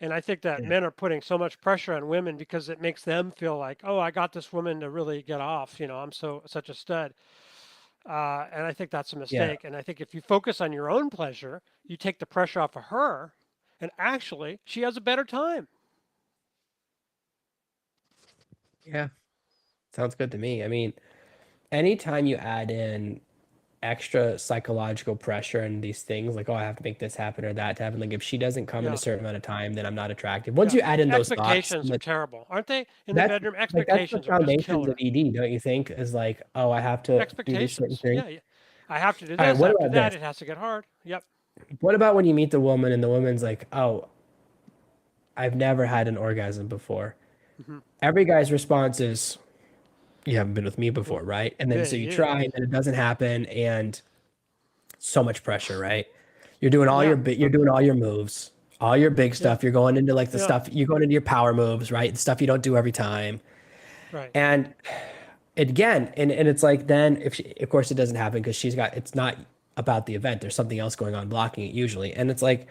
S1: And I think that
S2: Yeah.
S1: men are putting so much pressure on women because it makes them feel like, oh, I got this woman to really get off. I'm such a stud. And I think that's a
S2: Yeah.
S1: mistake. And I think if you focus on your own pleasure, you take the pressure off of her, and actually, she has a better time.
S2: Yeah. Sounds good to me. I mean, anytime you add in extra psychological pressure and these things like, oh, I have to make this happen or that to happen. Like if she doesn't come in a
S1: Yeah,
S2: certain amount of time, then I'm not attractive. Once
S1: yeah.
S2: you add in those thoughts,
S1: Expectations are terrible, aren't they? In the
S2: that's
S1: bedroom,
S2: that's the
S1: expectations are just
S2: foundations of
S1: killer.
S2: ED, don't you think? Is like, oh, I have to do this certain
S1: Expectations.
S2: thing.
S1: Yeah, yeah. I have to do
S2: All right,
S1: this. I
S2: what
S1: have to do
S2: about
S1: that.
S2: this?
S1: It has to get hard. Yep.
S2: What about when you meet the woman and the woman's like, oh, I've never had an orgasm before.
S1: Hmm.
S2: Every guy's response is, you haven't been with me before,
S1: Well,
S2: right? And then so you
S1: yeah,
S2: try and then it doesn't happen and so much pressure, right?
S1: yeah,
S2: You're doing all your moves, all your big
S1: yeah,
S2: stuff. You're going into like the
S1: yeah.
S2: stuff you're going into your power moves, right? The stuff you don't do every time.
S1: Right.
S2: And again, and it's like then if she, of course it doesn't happen because she's got it's not about the event. There's something else going on blocking it usually. And it's like,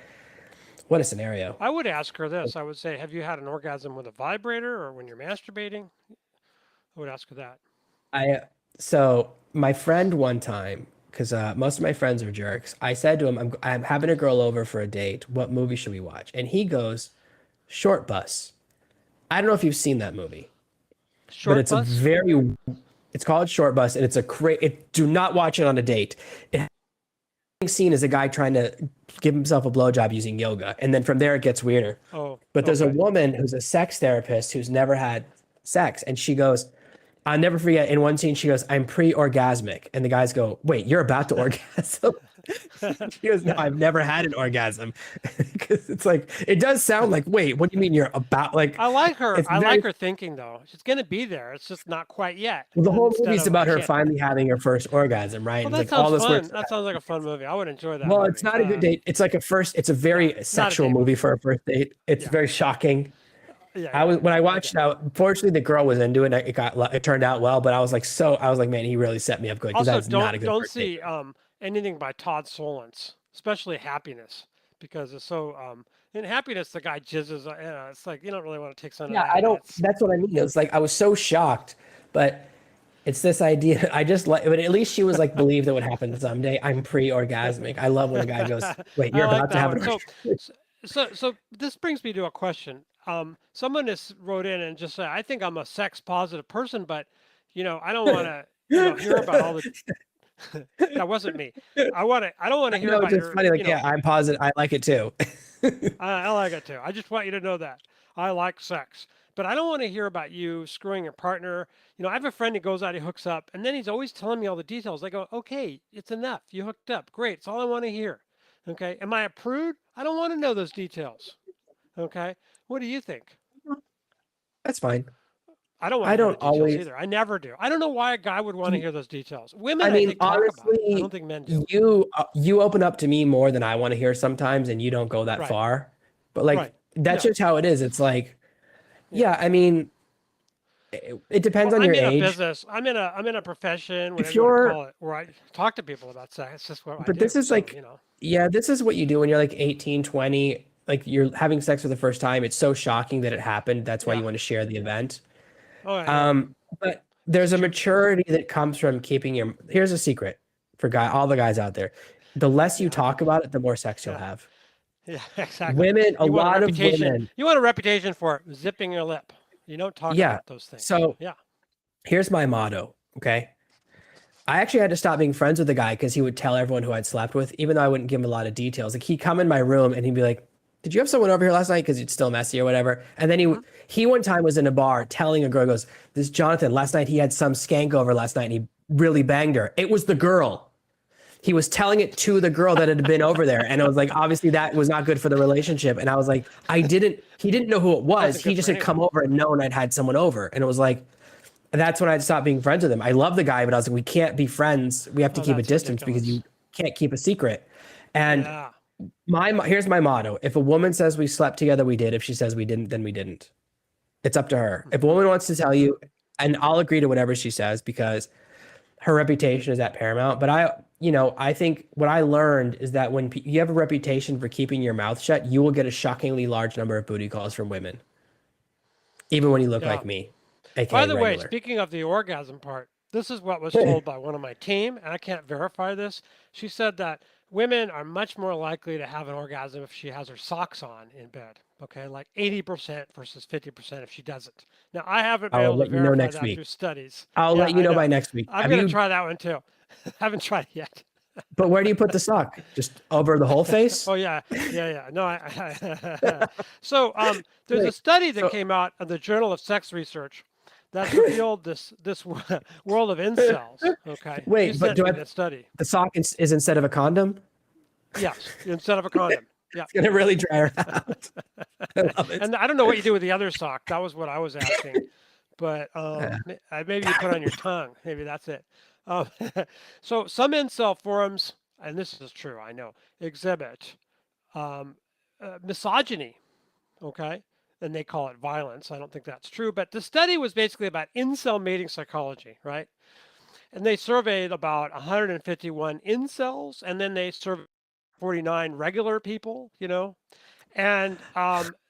S2: what a scenario.
S1: I would ask her this. I would say, have you had an orgasm with a vibrator or when you're masturbating? I would ask her that.
S2: I so my friend one time, because most of my friends are jerks. I said to him, I'm having a girl over for a date. What movie should we watch? And he goes, Short Bus. I don't know if you've seen that movie, but
S1: Short bus?
S2: it's called Short Bus, and it's a great. Do not watch it on a date. It scene is a guy trying to give himself a blowjob using yoga, and then from there it gets weirder.
S1: Oh,
S2: But there's a
S1: okay.
S2: woman who's a sex therapist who's never had sex, and she goes, I'll never forget in one scene, she goes, I'm pre-orgasmic. And the guys go, wait, you're about to orgasm? She goes, no, I've never had an orgasm. Because it's like, it does sound like, wait, what do you mean you're about like
S1: I like her.
S2: it's
S1: I like
S2: very
S1: her thinking though. She's gonna be there. It's just not quite yet.
S2: well, the whole
S1: Instead
S2: movie's
S1: of I
S2: about her
S1: can't.
S2: finally having her first orgasm, right?
S1: Well,
S2: And it's
S1: that
S2: like
S1: sounds
S2: all this work.
S1: fun. That sounds like a fun movie. I would enjoy that
S2: Well, it's
S1: movie.
S2: not a good date. It's like a first, it's a
S1: No,
S2: very
S1: not a
S2: sexual
S1: date
S2: movie
S1: movie.
S2: for a first date. It's
S1: Yeah,
S2: very shocking.
S1: yeah,
S2: I
S1: yeah,
S2: was when I
S1: yeah. I
S2: watched
S1: get
S2: it
S1: it.
S2: out. Fortunately, the girl was into it. And it turned out well. But I was like, man, he really set me up good because
S1: Also,
S2: that's not a good
S1: don't
S2: first date.
S1: see anything by Todd Solondz, especially Happiness, because it's so. In Happiness, the guy jizzes. It's like you don't really want to take some of
S2: Yeah, I
S1: that.
S2: don't.
S1: It's
S2: That's what I mean. It was like I was so shocked, but it's this idea. I just like, but at least she was like, believe that would happen someday. I'm pre-orgasmic. I love when a guy goes, "Wait,
S1: I
S2: you're
S1: like
S2: about to
S1: that
S2: have
S1: one.
S2: an
S1: So,
S2: orgasm."
S1: so this brings me to a question. Someone just wrote in and just said, "I think I'm a sex positive person, but I don't want to, hear about all the." That wasn't me. I don't want
S2: I
S1: to hear
S2: know, it's
S1: about
S2: just
S1: your,
S2: funny. Like, yeah, I'm positive. I like it too.
S1: I like it too. I just want you to know that I like sex, but I don't want to hear about you screwing your partner. I have a friend who goes out, he hooks up, and then he's always telling me all the details. I go, okay, it's enough. You hooked up. Great. It's all I want to hear. Okay. Am I a prude? I don't want to know those details. Okay. What do you think?
S2: That's fine.
S1: I don't want
S2: I
S1: to hear the
S2: don't
S1: details
S2: always.
S1: either. I never do. I don't know why a guy would want to hear those details. Women,
S2: I
S1: I
S2: mean,
S1: think, talk about it. I don't
S2: honestly,
S1: think men do.
S2: you open up to me more than I want to hear sometimes, and you don't go that
S1: Right.
S2: far. But like
S1: Right.
S2: that's
S1: Yeah.
S2: just how it is. It's like,
S1: Yeah.
S2: yeah, I mean, it depends
S1: Well,
S2: on
S1: I'm
S2: your
S1: in a
S2: age.
S1: business. I'm in a profession,
S2: If
S1: whatever you want to
S2: you're,
S1: call it, where I talk to people about sex. It's just what I
S2: but
S1: do.
S2: this is
S1: So,
S2: like, yeah, this is what you do when you're like 18, 20. Like you're having sex for the first time. It's so shocking that it happened. That's why
S1: yeah.
S2: you want to share the event.
S1: Oh, yeah.
S2: But
S1: It's
S2: there's a
S1: juicy.
S2: maturity that comes from keeping your. Here's a secret for all the guys out there. The less you
S1: Yeah.
S2: talk about it, the more sex you'll
S1: Yeah.
S2: have.
S1: Yeah. Exactly.
S2: Women, a
S1: You want a
S2: lot of
S1: reputation.
S2: women,
S1: You want a reputation for zipping your lip. You don't talk
S2: yeah.
S1: about those things.
S2: So
S1: Yeah.
S2: here's my motto. Okay. I actually had to stop being friends with the guy because he would tell everyone who I'd slept with, even though I wouldn't give him a lot of details. Like he'd come in my room and he'd be like, "Did you have someone over here last night? Because it's still messy or whatever." And then
S1: Hmm.
S2: he one time was in a bar telling a girl, he goes, "This Jonathan last night he had some skank over last night and he really banged her. It was the girl." He was telling it to the girl that had been over there, and it was like obviously that was not good for the relationship. And I was like, I didn't. He didn't know who it was.
S1: Wasn't
S2: He
S1: good
S2: just
S1: for
S2: had come
S1: anyone.
S2: over and known I'd had someone over, and it was like that's when I'd stopped being friends with him. I love the guy, but I was like, we can't be friends. We have to
S1: Oh,
S2: keep a
S1: that's
S2: distance because
S1: ridiculous.
S2: you can't keep a secret. And
S1: Yeah.
S2: here's my motto: if a woman says we slept together, we did. If she says we didn't, then we didn't. It's up to her. If a
S1: Hmm.
S2: woman wants to tell you, and I'll agree to whatever she says because her reputation is at paramount. But I think what I learned is that when you have a reputation for keeping your mouth shut, you will get a shockingly large number of booty calls from women, even when you look
S1: Yeah.
S2: like me,
S1: By
S2: aka
S1: the way,
S2: regular.
S1: speaking of the orgasm part, this is what was told by one of my team, and I can't verify this. She said that women are much more likely to have an orgasm if she has her socks on in bed. Okay, like 80% versus 50% if she doesn't. Now, I haven't been
S2: I'll
S1: able to
S2: let you know
S1: verify
S2: next
S1: that
S2: week.
S1: through studies.
S2: I'll
S1: Yeah,
S2: let you
S1: I
S2: know by
S1: know.
S2: next week.
S1: I'm
S2: Have
S1: going to
S2: you?
S1: try that one too. Haven't tried it yet.
S2: But where do you put the sock? Just over the whole face?
S1: Oh yeah, yeah, yeah. No, so there's a
S2: Wait.
S1: study that
S2: So
S1: came out of the Journal of Sex Research that's revealed this world of incels. Okay, she
S2: wait, but
S1: sent me that study.
S2: the sock is instead of a condom?
S1: Yes, instead of a condom. Yeah,
S2: It's gonna really dry her out. I love it.
S1: and I don't know what you do with the other sock. That was what I was asking. But
S2: Yeah.
S1: maybe you put on your tongue. Maybe that's it. Um, so some incel forums, and this is true, I know, exhibit um, misogyny. Okay, and they call it violence. I don't think that's true, but the study was basically about incel mating psychology, right? And they surveyed about 151 incels, and then they surveyed 49 regular people, and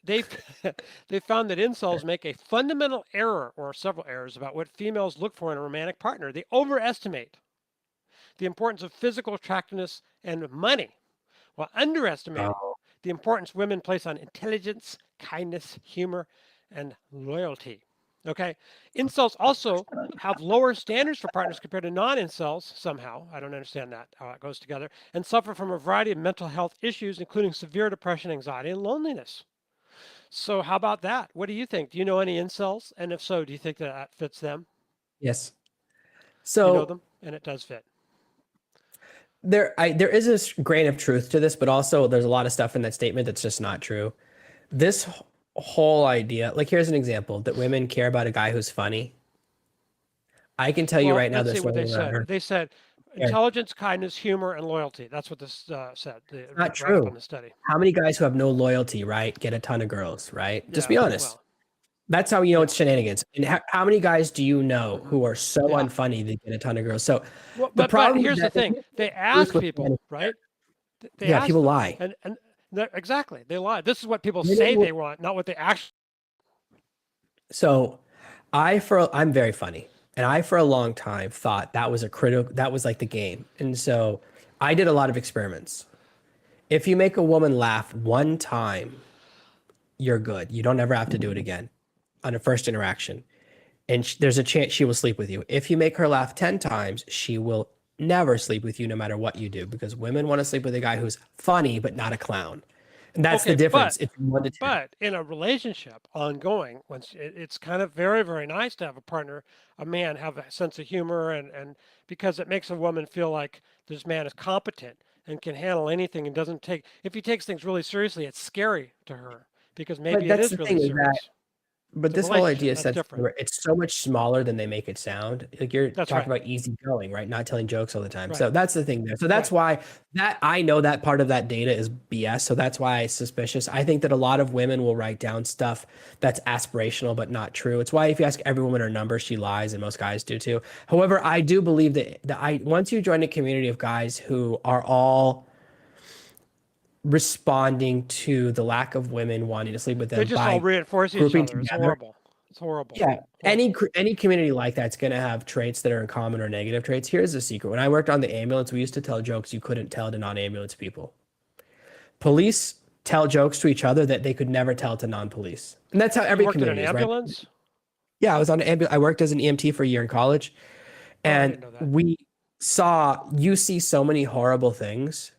S1: they they found that incels make a fundamental error or several errors about what females look for in a romantic partner. They overestimate the importance of physical attractiveness and money, while underestimating
S2: Oh,
S1: the importance women place on intelligence, kindness, humor, and loyalty. Okay, incels also have lower standards for partners compared to non-incels somehow. I don't understand that, how it goes together, and suffer from a variety of mental health issues, including severe depression, anxiety, and loneliness. So, how about that? What do you think? Do you know any incels? And if so, do you think that that fits them?
S2: yes.
S1: You know
S2: So
S1: them, and it does fit.
S2: there is this grain of truth to this, but also there's a lot of stuff in that statement that's just not true. This whole idea, like here's an example that women care about a guy who's funny. I can tell you
S1: Well,
S2: right now,
S1: let's see
S2: this
S1: what they
S2: woman around
S1: said.
S2: her.
S1: They said
S2: Care.
S1: intelligence, kindness, humor, and loyalty. That's what this said. The
S2: Not
S1: write up on
S2: true.
S1: the study.
S2: How many guys who have no loyalty, right, get a ton of girls, right? Just
S1: Yeah.
S2: be honest.
S1: Well.
S2: That's how you know
S1: Yeah.
S2: it's shenanigans. And how many guys do you know
S1: Hmm.
S2: who are so
S1: Yeah.
S2: unfunny they get a ton of girls? So
S1: Well,
S2: the
S1: but
S2: problem is
S1: here's the
S2: that there's
S1: thing:
S2: no
S1: they
S2: truth
S1: ask
S2: with men.
S1: people, right? They
S2: Yeah,
S1: ask
S2: people
S1: them,
S2: lie.
S1: and exactly they lie. This is what people
S2: Women
S1: say
S2: will-
S1: they want, not what they actually.
S2: So I'm very funny. And I for a long time thought that was a critical that was like the game. And so I did a lot of experiments. If you make a woman laugh one time, you're good. You don't ever have to do it again on a first interaction. And there's a chance she will sleep with you. If you make her laugh 10 times, she will never sleep with you no matter what you do because women want to sleep with a guy who's funny but not a clown. And that's the
S1: Okay,
S2: difference. It's 1 to 10.
S1: but in a relationship ongoing, once it's kind of very nice to have a partner, a man have a sense of humor and because it makes a woman feel like this man is competent and can handle anything and doesn't take if he takes things really seriously, it's scary to her because
S2: But
S1: maybe it
S2: that's
S1: is
S2: the
S1: really
S2: thing is that
S1: serious.
S2: but
S1: It's a
S2: this whole
S1: relationship,
S2: idea
S1: that's
S2: sets
S1: different.
S2: it's so much smaller than they make it sound. Like you're
S1: That's
S2: talking
S1: right.
S2: about easygoing, right? Not telling jokes all the time.
S1: Right.
S2: So that's the thing there. So that's
S1: Right.
S2: why that I know that part of that data is BS. So that's why I'm suspicious. I think that a lot of women will write down stuff that's aspirational but not true. It's why if you ask every woman her number, she lies, and most guys do too. However, I do believe that I once you join a community of guys who are all responding to the lack of women wanting to sleep with
S1: They
S2: them
S1: just all
S2: by
S1: reinforce each
S2: grouping
S1: other. It's
S2: together.
S1: horrible. It's horrible.
S2: Yeah,
S1: Horrible.
S2: any community like that's going to have traits that are in common or negative traits. Here's the secret. When I worked on the ambulance, we used to tell jokes you couldn't tell to non-ambulance people. Police tell jokes to each other that they could never tell to non-police. And that's how
S1: You
S2: every
S1: worked in an
S2: community is, right?
S1: ambulance?
S2: Yeah, I was on ambulance. I worked as an EMT for a year in college,
S1: Oh, I
S2: and
S1: didn't know that.
S2: we you see so many horrible things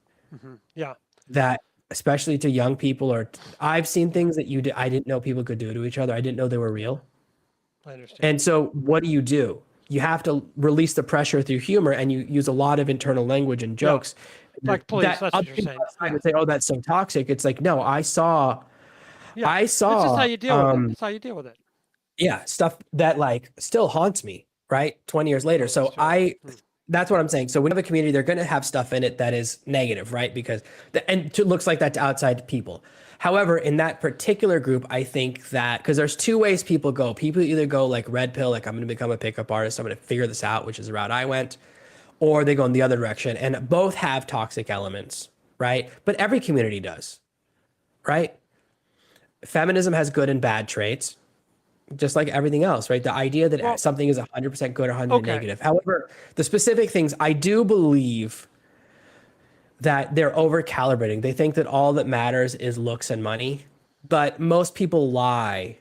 S1: Yeah.
S2: that especially to young people or I've seen
S1: Yeah.
S2: things that I didn't know people could do to each other. I didn't know they were real.
S1: I understand.
S2: And so what do? You have to release the pressure through humor and you use a lot of internal language and
S1: Yeah.
S2: jokes
S1: Like police.
S2: that
S1: That's what
S2: other
S1: you're
S2: people
S1: saying.
S2: outside
S1: Yeah.
S2: would say, "Oh, that's so toxic." It's like, no,
S1: Yeah.
S2: I
S1: It's just how
S2: saw,
S1: you deal with it. It's how you deal with it.
S2: yeah, stuff that like still haunts me, right? 20 years later.
S1: Oh, that's
S2: So
S1: terrible. Hmm.
S2: that's what I'm saying. So when you have a community, they're going to have stuff in it that is negative, right? Because it looks like that to outside people. However, in that particular group, I think that because there's two ways people go. People either go like red pill, like I'm going to become a pickup artist, I'm going to figure this out, which is the route I went, or they go in the other direction. And both have toxic elements, right? But every community does, right? Feminism has good and bad traits just like everything else, right? The idea that
S1: Well,
S2: something is 100% good or 100
S1: okay.
S2: negative. However, the specific things, I do believe that they're over calibrating. They think that all that matters is looks and money, but most people lie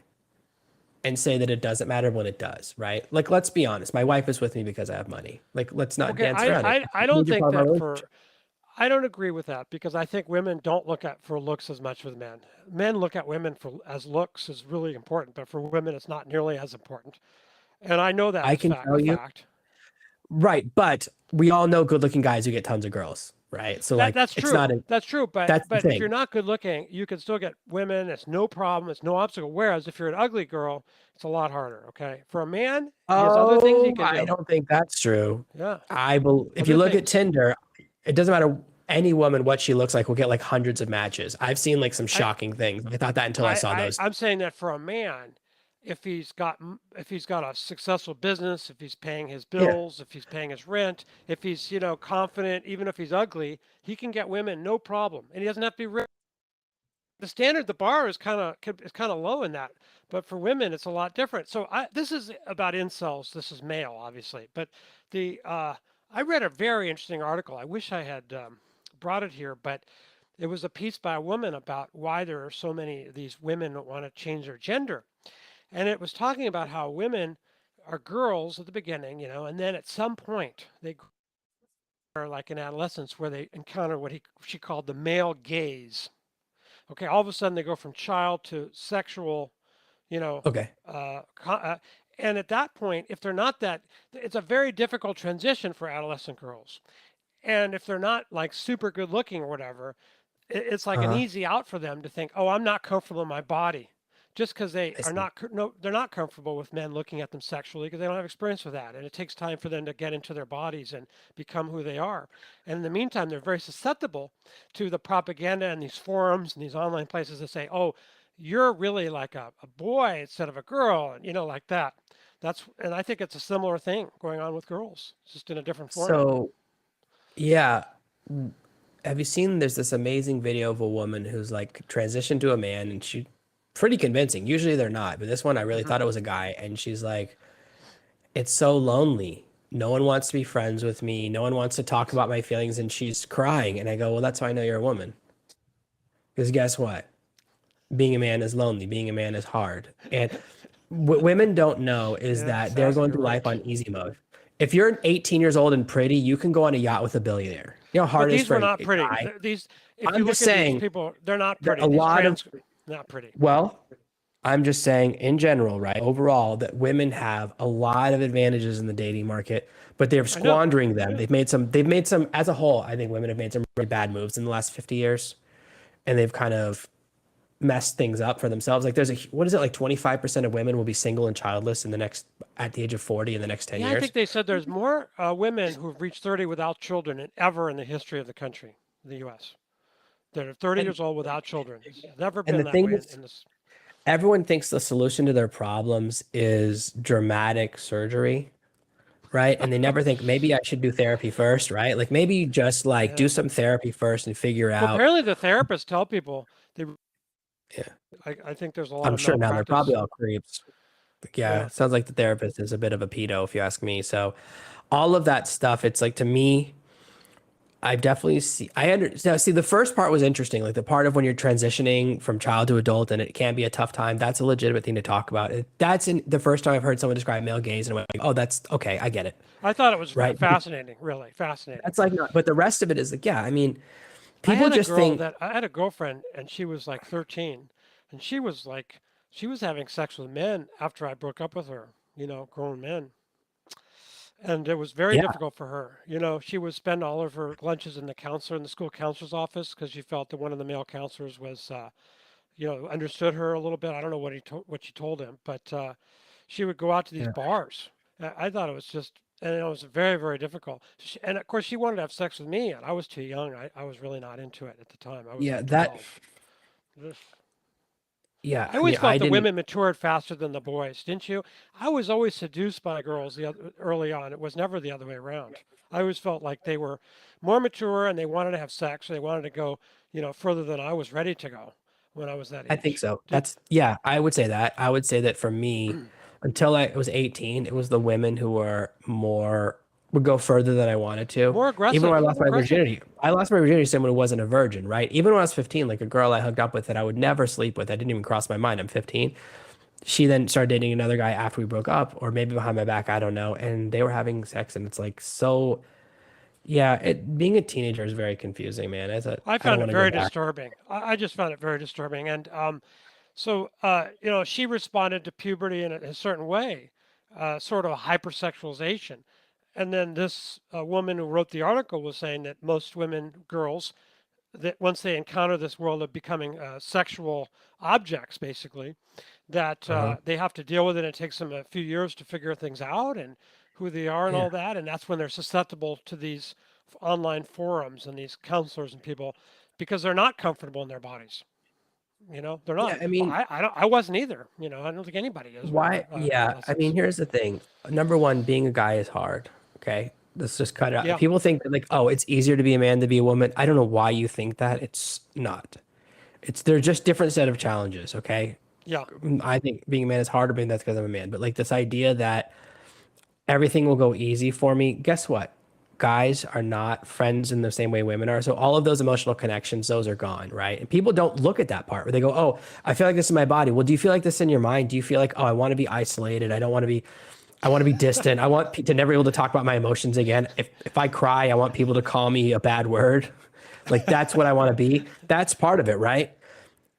S2: and say that it doesn't matter when it does, right? Like, let's be honest. My wife is with me because I have money. Like, let's not
S1: Okay.
S2: dance around it.
S1: I
S2: It's a
S1: don't
S2: major
S1: think
S2: part of our
S1: that
S2: relationship.
S1: for I don't agree with that because I think women don't look at for looks as much with men. Men look at women for as looks is really important, but for women it's not nearly as important. And I know that
S2: I
S1: is
S2: can
S1: a
S2: tell you,
S1: fact.
S2: right? But we all know good-looking guys who get tons of girls, right? So like,
S1: That's
S2: it's
S1: true.
S2: not a.
S1: That's true.
S2: That's the
S1: But if you're
S2: thing.
S1: not good looking, you can still get women. It's no problem. It's no obstacle. Whereas if you're an ugly girl, it's a lot harder. Okay. For a man, he has other things he
S2: Oh,
S1: can
S2: I
S1: do.
S2: don't think that's true.
S1: Yeah.
S2: If you
S1: Other
S2: look at
S1: things.
S2: Tinder, it doesn't matter any woman what she looks like will get like hundreds of matches. I've seen like some
S1: I
S2: shocking things. I thought that until I saw those.
S1: I'm saying that for a man, if he's got a successful business, if he's paying his
S2: Yeah.
S1: bills, if he's paying his rent, if he's confident, even if he's ugly, he can get women no problem, and he doesn't have to be rich. The standard, the bar is kind of low in that, but for women, it's a lot different. So this is about incels. This is male, obviously, but the I read a very interesting article. I wish I had brought it here, but it was a piece by a woman about why there are so many of these women that want to change their gender. And it was talking about how women are girls at the beginning, and then at some point they are like in adolescence where they encounter what she called the male gaze. Okay, all of a sudden they go from child to sexual, you know,
S2: Okay.
S1: and at that point, if they're not that, it's a very difficult transition for adolescent girls. And if they're not like super good looking or whatever, it's like an
S2: Uh,
S1: easy out for them to think, "Oh, I'm not comfortable in my body." Just because they
S2: I
S1: are
S2: see.
S1: not, no, they're not comfortable with men looking at them sexually because they don't have experience with that, and it takes time for them to get into their bodies and become who they are. And in the meantime, they're very susceptible to the propaganda and these forums and these online places that say, "Oh, you're really like a boy instead of a girl, and like that. And I think it's a similar thing going on with girls, just in a different format.
S2: So, yeah. Have you seen there's this amazing video of a woman who's like transitioned to a man and she pretty convincing. Usually they're not, but this one I really
S1: Hmm.
S2: thought it was a guy and she's like, it's so lonely. No one wants to be friends with me. No one wants to talk about my feelings and she's crying and I go, "Well, that's how I know you're a woman." Because guess what? Being a man is lonely. Being a man is hard. And what women don't know is
S1: Yeah,
S2: that they're
S1: Sassy,
S2: going
S1: you're
S2: through life
S1: right.
S2: on easy mode. If you're 18 years old and pretty, you can go on a yacht with a billionaire. You know how
S1: But
S2: hard it is
S1: these
S2: for
S1: were
S2: a
S1: not pretty.
S2: guy.
S1: These, if you
S2: I'm just
S1: look at these
S2: saying
S1: people, they're not
S2: that
S1: pretty.
S2: a
S1: These
S2: lot of,
S1: not pretty.
S2: well, I'm just saying in general, right? Overall, that women have a lot of advantages in the dating market, but they're
S1: I know.
S2: squandering them. They've made some, as a whole, I think women have made some really bad moves in the last 50 years, and they've kind of messed things up for themselves. Like there's what is it, like 25% of women will be single and childless at the age of 40 in the next 10
S1: Yeah, I think
S2: years.
S1: they said there's more women who've reached 30 without children than ever in the history of the country, the U.S. That are 30
S2: And
S1: years old without children. It's never
S2: and
S1: been
S2: the
S1: that
S2: thing
S1: way
S2: is,
S1: in this.
S2: everyone thinks the solution to their problems is dramatic surgery, right? And they never think maybe I should do therapy first, right? Like maybe just like do
S1: Yeah.
S2: some therapy first and figure
S1: Well,
S2: out.
S1: apparently the therapists tell people they.
S2: Yeah,
S1: I think there's a lot
S2: I'm
S1: of
S2: sure now they're probably
S1: malpractice.
S2: all creeps. Yeah,
S1: Yeah.
S2: sounds like the therapist is a bit of a pedo, if you ask me. So all of that stuff, it's like to me, I definitely see. I under now see the first part was interesting, like the part of when you're transitioning from child to adult, and it can be a tough time. That's a legitimate thing to talk about. That's in the first time I've heard someone describe male gaze, and I went, like, "Oh, that's okay. I get it."
S1: I thought it was
S2: Right? But
S1: fascinating, really fascinating.
S2: that's like not. But the rest of it is like, yeah. I mean,
S1: I
S2: people
S1: had a
S2: just
S1: girl
S2: think,
S1: that I had a girlfriend, and she was like 13, and she was having sex with men after I broke up with her. Grown men. And it was very
S2: yeah,
S1: difficult for her. She would spend all of her lunches in the school counselor's office because she felt that one of the male counselors was, understood her a little bit. I don't know what she told him, but she would go out to these
S2: yeah,
S1: bars. I thought it was just, and it was very, very difficult. And of course, she wanted to have sex with me, and I was too young. I was really not into it at the time. I was
S2: yeah.
S1: like
S2: That,
S1: 12. Just-
S2: yeah.
S1: I
S2: I
S1: always
S2: mean, I
S1: felt the
S2: didn't.
S1: women matured faster than the boys, didn't you? I was always seduced by girls early on. It was never the other way around. I always felt like they were more mature and they wanted to have sex. They wanted to go, further than I was ready to go when I was that
S2: I think
S1: age.
S2: so.
S1: Did
S2: That's yeah, I would say that. I would say that for me, until I was 18, it was the women who were more would go further than I wanted to. Even when I lost
S1: more
S2: my
S1: aggressive.
S2: virginity, I lost my virginity to someone who wasn't a virgin, right? Even when I was 15, like a girl I hooked up with that I would never sleep with, that didn't even cross my mind. I'm 15. She then started dating another guy after we broke up, or maybe behind my back, I don't know. And they were having sex, and it's like so. Yeah, being a teenager is very confusing, man.
S1: I
S2: I don't
S1: found it
S2: want to go
S1: very
S2: back.
S1: disturbing. I just found it very disturbing. And so, she responded to puberty in a certain way, sort of a hypersexualization. And then this woman who wrote the article was saying that most women, girls, that once they encounter this world of becoming sexual objects, basically, that
S2: Uh-huh.
S1: they have to deal with it. It takes them a few years to figure things out and who they are and
S2: Yeah.
S1: all that. And that's when they're susceptible to these online forums and these counselors and people because they're not comfortable in their bodies. They're
S2: Yeah,
S1: not.
S2: I
S1: Well,
S2: mean,
S1: I wasn't either. I don't think anybody is when
S2: why?
S1: they're
S2: Yeah, I mean,
S1: adolescents.
S2: here's the thing. Number one, being a guy is hard. Okay, let's just cut it out.
S1: Yeah,
S2: People think that like, oh, it's easier to be a man than be a woman. I don't know why you think that. It's not. They're just different set of challenges. Okay,
S1: yeah.
S2: I think being a man is harder, but that's because I'm a man. But like this idea that everything will go easy for me. Guess what? Guys are not friends in the same way women are. So all of those emotional connections, those are gone, right? And people don't look at that part where they go, "Oh, I feel like this in my body." Well, do you feel like this in your mind? Do you feel like, "Oh, I want to be isolated. I want to be distant. I want to never be able to talk about my emotions again. If I cry, I want people to call me a bad word." Like that's what I want to be. That's part of it, right?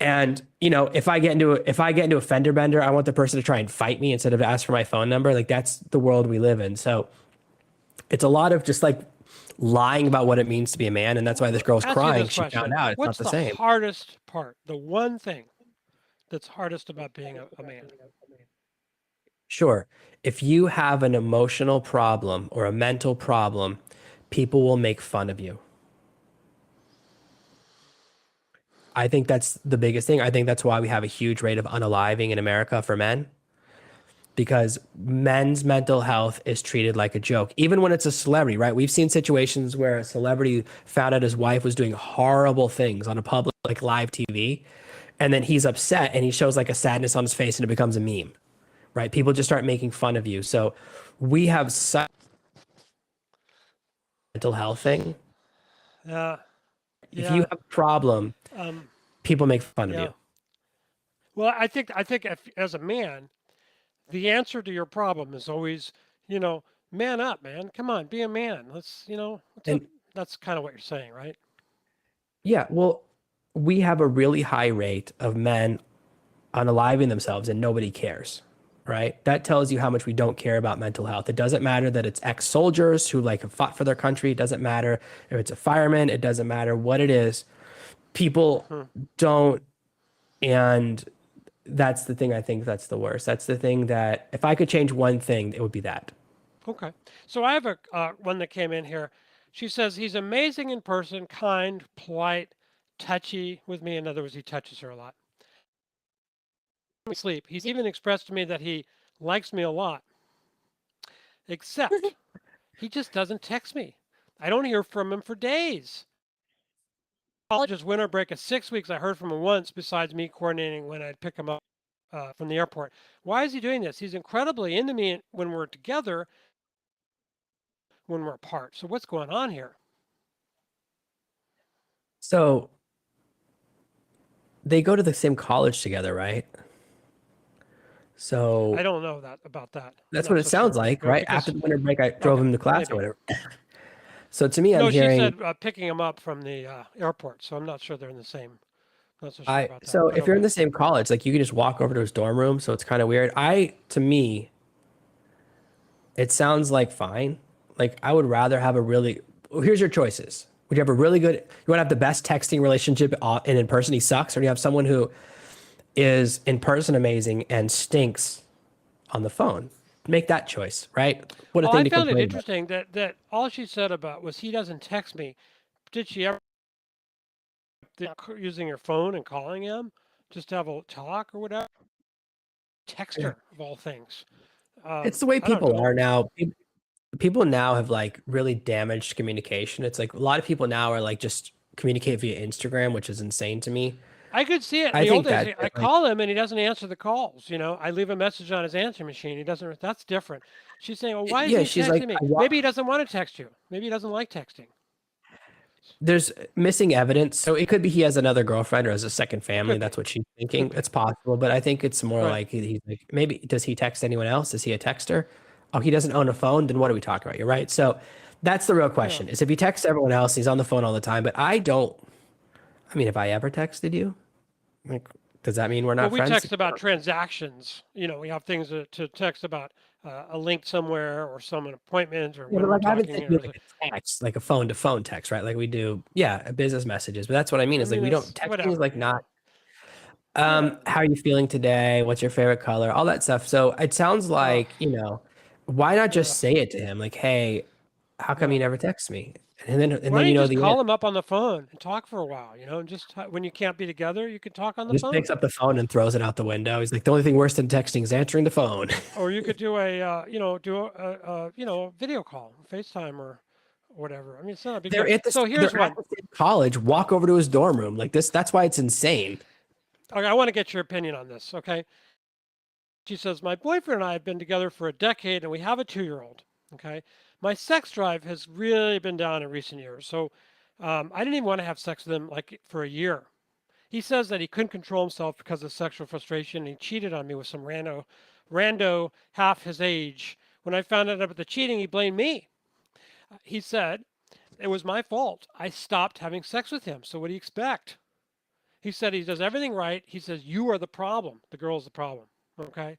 S2: And if I get into a fender bender, I want the person to try and fight me instead of ask for my phone number. Like that's the world we live in. So it's a lot of just like lying about what it means to be a man, and that's why this girl's
S1: Ask you
S2: crying.
S1: this
S2: She found
S1: question:
S2: out it's not
S1: what's
S2: the
S1: the
S2: same.
S1: hardest part? The one thing that's hardest about being a man?
S2: Sure, if you have an emotional problem or a mental problem, people will make fun of you. I think that's the biggest thing. I think that's why we have a huge rate of unaliving in America for men, because men's mental health is treated like a joke, even when it's a celebrity, right? We've seen situations where a celebrity found out his wife was doing horrible things on a public, like live TV, and then he's upset and he shows like a sadness on his face and it becomes a meme, right? People just start making fun of you. So we have such a mental health thing.
S1: Yeah,
S2: If you
S1: yeah,
S2: have a problem,
S1: um,
S2: people make fun of
S1: yeah.
S2: you.
S1: Well, I think if, as a man, the answer to your problem is always, you know, man up, man. Come on, be a man. What's up?
S2: And
S1: That's kind of what you're saying, right?
S2: yeah, well, we have a really high rate of men unaliving themselves and nobody cares, right? That tells you how much we don't care about mental health. It doesn't matter that it's ex-soldiers who like have fought for their country. It doesn't matter if it's a fireman. It doesn't matter what it is. People
S1: Hmm.
S2: don't, and that's the thing. I think that's the worst. That's the thing that if I could change one thing, it would be that.
S1: Okay. So I have a one that came in here. She says he's amazing in person, kind, polite, touchy with me. In other words, he touches her a lot. We sleep. He's even expressed to me that he likes me a lot, except he just doesn't text me. I don't hear from him for days. College's winter break of 6 weeks, I heard from him once, besides me coordinating when I'd pick him up from the airport. Why is he doing this? He's incredibly into me when we're together, when we're apart. So what's going on here?
S2: So they go to the same college together, right?
S1: I
S2: So
S1: don't know that about that. I'm
S2: that's what
S1: not
S2: it
S1: so sure
S2: sounds
S1: if they
S2: like,
S1: go
S2: right? After
S1: because
S2: the winter break, I drove
S1: okay,
S2: him to class or
S1: maybe.
S2: whatever. So to me, I'm
S1: No, she
S2: hearing
S1: said picking him up from the airport. So I'm not sure they're in the same. Not so sure
S2: I
S1: about that.
S2: so
S1: But
S2: if you're in
S1: okay.
S2: the same college, like you can just walk over to his dorm room, so it's kind of weird. To me, it sounds like fine. Like I would rather have a really well, here's your choices. Would you have a really good you want to have the best texting relationship and in person he sucks, or do you have someone who is in person amazing and stinks on the phone? Make that choice, right? What a
S1: Well,
S2: thing
S1: I
S2: to
S1: found it
S2: complain about.
S1: interesting that all she said about was he doesn't text me. Did she ever using her phone and calling him just to have a talk or whatever? Text her of all things.
S2: It's the way
S1: I don't
S2: people
S1: know.
S2: are now. People now have like really damaged communication. It's like a lot of people now are like just communicate via Instagram, which is insane to me.
S1: I could see it in
S2: I
S1: the old
S2: think
S1: days.
S2: that
S1: I
S2: like
S1: call him and he doesn't answer the calls. I leave a message on his answer machine. He doesn't. That's different. She's saying, "Well, why isn't
S2: yeah,
S1: he
S2: she's like
S1: texting me?
S2: I
S1: Maybe he doesn't want to text you. Maybe he doesn't like texting.
S2: there's missing evidence. So it could be he has another girlfriend or has a second family.
S1: Could
S2: That's
S1: be.
S2: what she's
S1: Could
S2: thinking.
S1: be.
S2: It's possible, but I think it's more
S1: Right.
S2: like he's like maybe does he text anyone else? Is he a texter? Oh, he doesn't own a phone. Then what are we talking about? You're right. So that's the real
S1: Yeah.
S2: question: is if he texts everyone else, he's on the phone all the time. But I don't. I mean, if I ever texted you, like, does that mean we're
S1: Well,
S2: not
S1: we
S2: friends?
S1: text about transactions. We have things to text about a link somewhere or some appointment or
S2: Yeah,
S1: when
S2: but
S1: we're
S2: like I haven't
S1: talking.
S2: sent you like a text, like a phone to phone text, right? Like we do, yeah, business messages. But that's what I mean
S1: I
S2: is like
S1: mean,
S2: we don't
S1: it's
S2: texting is
S1: whatever.
S2: like not
S1: Yeah.
S2: how are you feeling today? What's your favorite color? All that stuff. So it sounds
S1: Uh,
S2: like, why not
S1: uh,
S2: just say it to him? Like, hey, how come
S1: yeah.
S2: you never text me? And then
S1: Why don't
S2: you
S1: you
S2: know
S1: just
S2: the answer.
S1: call him up on the phone and talk for a while? And just when you can't be together, you can talk on the
S2: Just
S1: phone.
S2: picks up the phone and throws it out the window. He's like, the only thing worse than texting is answering the phone.
S1: Or you could do a video call, FaceTime or whatever. I mean, it's not a big deal. So here's
S2: They're at
S1: one.
S2: the same college, walk over to his dorm room. Like this, that's why it's insane.
S1: Okay, I want to get your opinion on this. Okay. She says, my boyfriend and I have been together for a decade and we have a 2-year-old. Okay. My sex drive has really been down in recent years. So I didn't even want to have sex with him like for a year. He says that he couldn't control himself because of sexual frustration. And he cheated on me with some rando half his age. When I found out about the cheating, he blamed me. He said, it was my fault. I stopped having sex with him. So what do you expect? He said he does everything right. He says, you are the problem. The girl's the problem. Okay.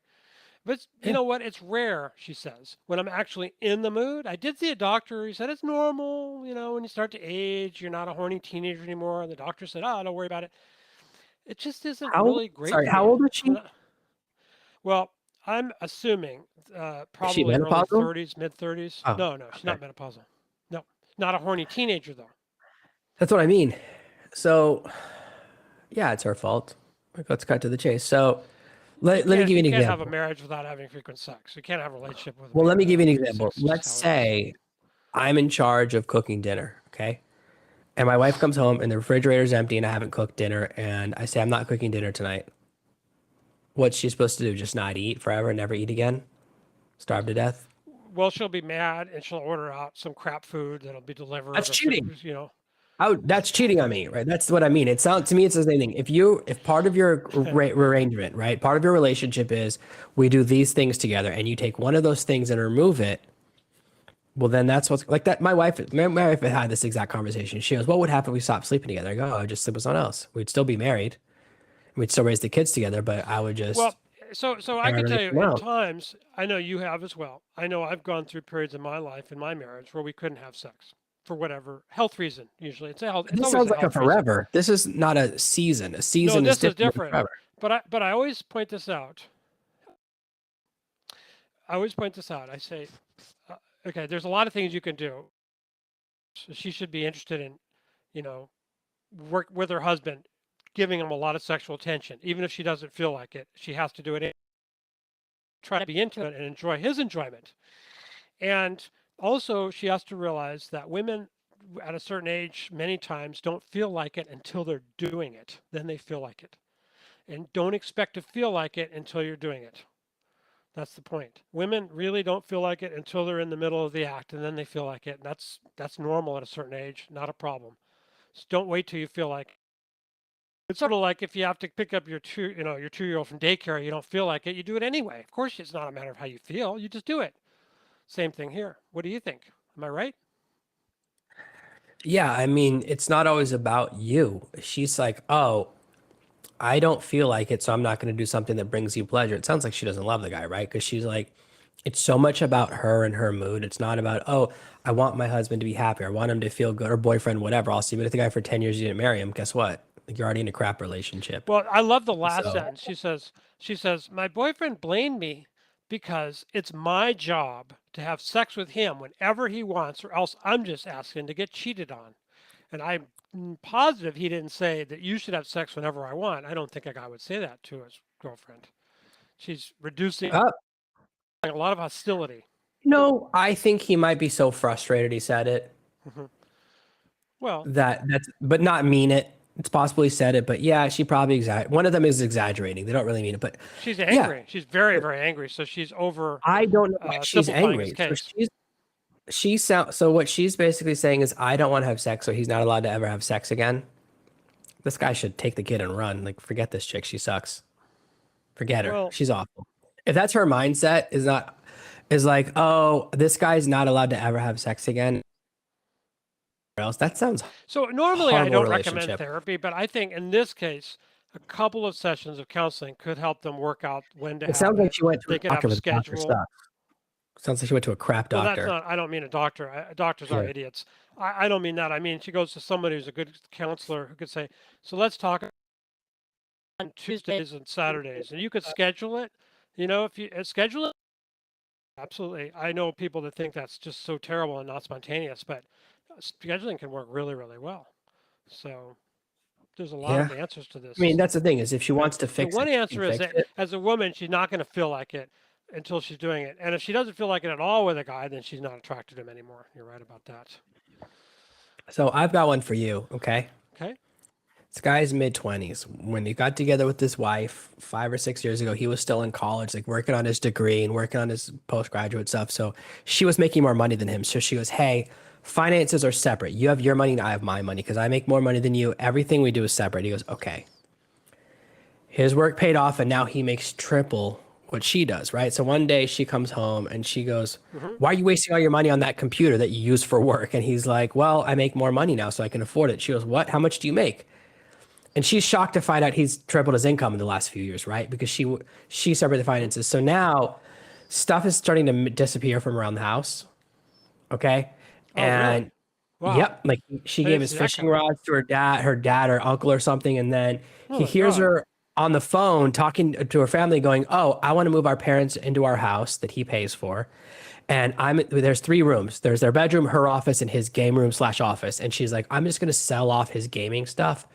S1: But you
S2: Yeah.
S1: know what? It's rare, she says, when I'm actually in the mood. I did see a doctor. He said it's normal. When you start to age, you're not a horny teenager anymore. And the doctor said, oh, don't worry about it. It just isn't
S2: How,
S1: really great
S2: sorry,
S1: for
S2: how
S1: me.
S2: old is she?
S1: Well, I'm assuming
S2: Is she
S1: probably early
S2: menopausal?
S1: 30s, mid 30s.
S2: Oh,
S1: No, no, she's
S2: okay.
S1: not menopausal. No, not a horny teenager, though.
S2: That's what I mean. So Yeah, it's her fault. Like, let's cut to the chase. So let me give you
S1: You
S2: an
S1: can't have a
S2: example.
S1: marriage without having frequent sex. You can't have a relationship with a
S2: Well, let
S1: man
S2: me give
S1: without
S2: you an
S1: having
S2: example.
S1: sex. It's just
S2: Let's
S1: how it is.
S2: say I'm in charge of cooking dinner, okay? And my wife comes home and the refrigerator's empty and I haven't cooked dinner and I say I'm not cooking dinner tonight. What's she supposed to do? Just not eat forever and never eat again? Starve to death?
S1: Well, she'll be mad and she'll order out some crap food that'll be
S2: That's
S1: delivered or
S2: cheating.
S1: something.
S2: That's cheating on me, right? That's what I mean. It sounds to me it's the same thing. If part of your arrangement, right, part of your relationship is we do these things together, and you take one of those things and remove it, well, then that's what's like that. My wife had this exact conversation. She goes, "What would happen if we stopped sleeping together?" I go, "Oh, I'd just sleep with someone else. We'd still be married. We'd still raise the kids together, but I would just
S1: Well, so I
S2: have my
S1: can tell you
S2: relationship
S1: in
S2: alone."
S1: times, I know you have as well. I know I've gone through periods in my life in my marriage where we couldn't have sex for whatever health reason. Usually, it's
S2: This
S1: always
S2: sounds
S1: a
S2: like a
S1: health reason.
S2: forever. This is not a season. A
S1: No,
S2: season is
S1: this is
S2: different than
S1: different.
S2: forever.
S1: But I always point this out. I always point this out. I say, uh, okay, there's a lot of things you can do. So she should be interested in, you know, work with her husband, giving him a lot of sexual attention, even if she doesn't feel like it. She has to do it. Try to be into it and enjoy his enjoyment. And also, she has to realize that women at a certain age, many times, don't feel like it until they're doing it. Then they feel like it. And don't expect to feel like it until you're doing it. That's the point. Women really don't feel like it until they're in the middle of the act, and then they feel like it. And that's normal at a certain age, not a problem. So don't wait till you feel like. It's sort of like if you have to pick up your 2-year-old from daycare, you don't feel like it, you do it anyway. Of course, it's not a matter of how you feel. You just do it. Same thing here. What do you think? Am I right?
S2: Yeah, I mean, it's not always about you. She's like, "Oh, I don't feel like it, so I'm not going to do something that brings you pleasure." It sounds like she doesn't love the guy, right? Because she's like, it's so much about her and her mood. It's not about, "Oh, I want my husband to be happy. I want him to feel good," or boyfriend, whatever. I'll see you with the guy for 10 years. You didn't marry him. Guess what? Like, you're already in a crap relationship.
S1: Well, I love the last
S2: So
S1: sentence. She says, my boyfriend blamed me because it's my job to have sex with him whenever he wants, or else I'm just asking to get cheated on. And I'm positive he didn't say that you should have sex whenever I want. I don't think a guy would say that to his girlfriend. She's reducing
S2: uh,
S1: a lot of hostility.
S2: no, I think he might be so frustrated he said it
S1: Mhm. Well,
S2: but not mean it. It's possible he said it, but yeah, she probably one of them is exaggerating. They don't really mean it, but
S1: she's
S2: yeah,
S1: angry. She's very, very angry. So she's over
S2: I don't know why she's
S1: simplifying his
S2: angry. So
S1: case.
S2: so what she's basically saying is I don't want to have sex, so he's not allowed to ever have sex again. This guy should take the kid and run. Like, forget this chick. She sucks. Forget her.
S1: Well,
S2: She's awful. If that's her mindset, is like, oh, this guy's not allowed to ever have sex again. Or else that sounds
S1: so normally I
S2: horrible
S1: don't recommend
S2: relationship.
S1: therapy, but I think in this case, a couple of sessions of counseling could help them work out when to
S2: It
S1: have
S2: sounds like
S1: it.
S2: she went to a
S1: They could have
S2: doctor,
S1: a
S2: but the doctor
S1: schedule.
S2: sucks. Sounds like she went to a crap
S1: Well, that's
S2: doctor.
S1: not, I don't mean a doctor. Doctors are
S2: Yeah.
S1: idiots. I don't mean that. I mean, she goes to somebody who's a good counselor who could say, so let's talk on Tuesdays and Saturdays. And you could schedule it. If you schedule it, absolutely. I know people that think that's just so terrible and not spontaneous, but scheduling can work really, really well. So there's a lot
S2: Yeah.
S1: of answers to
S2: I mean,
S1: this.
S2: that's the thing is if she
S1: Okay.
S2: wants to
S1: The
S2: fix
S1: one
S2: it, she can
S1: answer is
S2: fix
S1: that
S2: it.
S1: as a woman, she's not going to feel like it until she's doing it. And if she doesn't feel like it at all with a guy, then she's not attracted to him anymore. You're right about that.
S2: So I've got one for you. Okay.
S1: Okay.
S2: This guy's mid-20s. When he got together with his wife 5 or 6 years ago, he was still in college, like working on his degree and working on his postgraduate stuff. So she was making more money than him. So she goes, "Hey, finances are separate. You have your money and I have my money because I make more money than you. Everything we do is separate." He goes, "Okay." His work paid off and now he makes triple what she does, right? So one day she comes home and she goes,
S1: Hmm.
S2: "Why are you wasting all your money on that computer that you use for work?" And he's like, "Well, I make more money now so I can afford it." She goes, "What? How much do you make?" And she's shocked to find out he's tripled his income in the last few years, right? Because she separated the finances. So now stuff is starting to disappear from around the house. Okay,
S1: Oh, really?
S2: and
S1: Wow.
S2: yep, like she
S1: I
S2: gave
S1: didn't
S2: his
S1: see that
S2: fishing
S1: coming.
S2: rods to her dad or uncle or something, and then
S1: Oh
S2: he
S1: my
S2: hears
S1: God.
S2: her on the phone talking to her family, going, "Oh, I want to move our parents into our house that he pays for." And there's 3 rooms. There's their bedroom, her office, and his game room slash office. And she's like, "I'm just gonna sell off his gaming stuff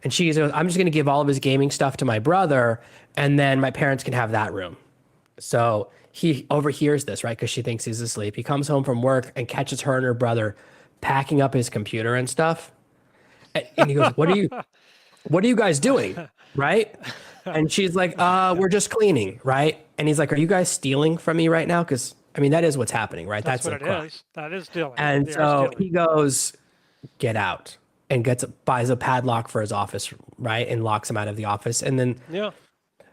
S2: And she goes, I'm just going to give all of his gaming stuff to my brother, and then my parents can have that room. So he overhears this, right? Because she thinks he's asleep. He comes home from work and catches her and her brother packing up his computer and stuff. And he goes, what are you guys doing? Right? And she's like, we're just cleaning, right? And he's like, are you guys stealing from me right now? Because I mean, that is what's happening, right?
S1: That's
S2: That's
S1: what
S2: a
S1: it
S2: crime.
S1: is. That is stealing.
S2: And
S1: They are
S2: so
S1: stealing.
S2: he goes, get out, and buys a padlock for his office, right? And locks him out of the office. And then
S1: Yeah.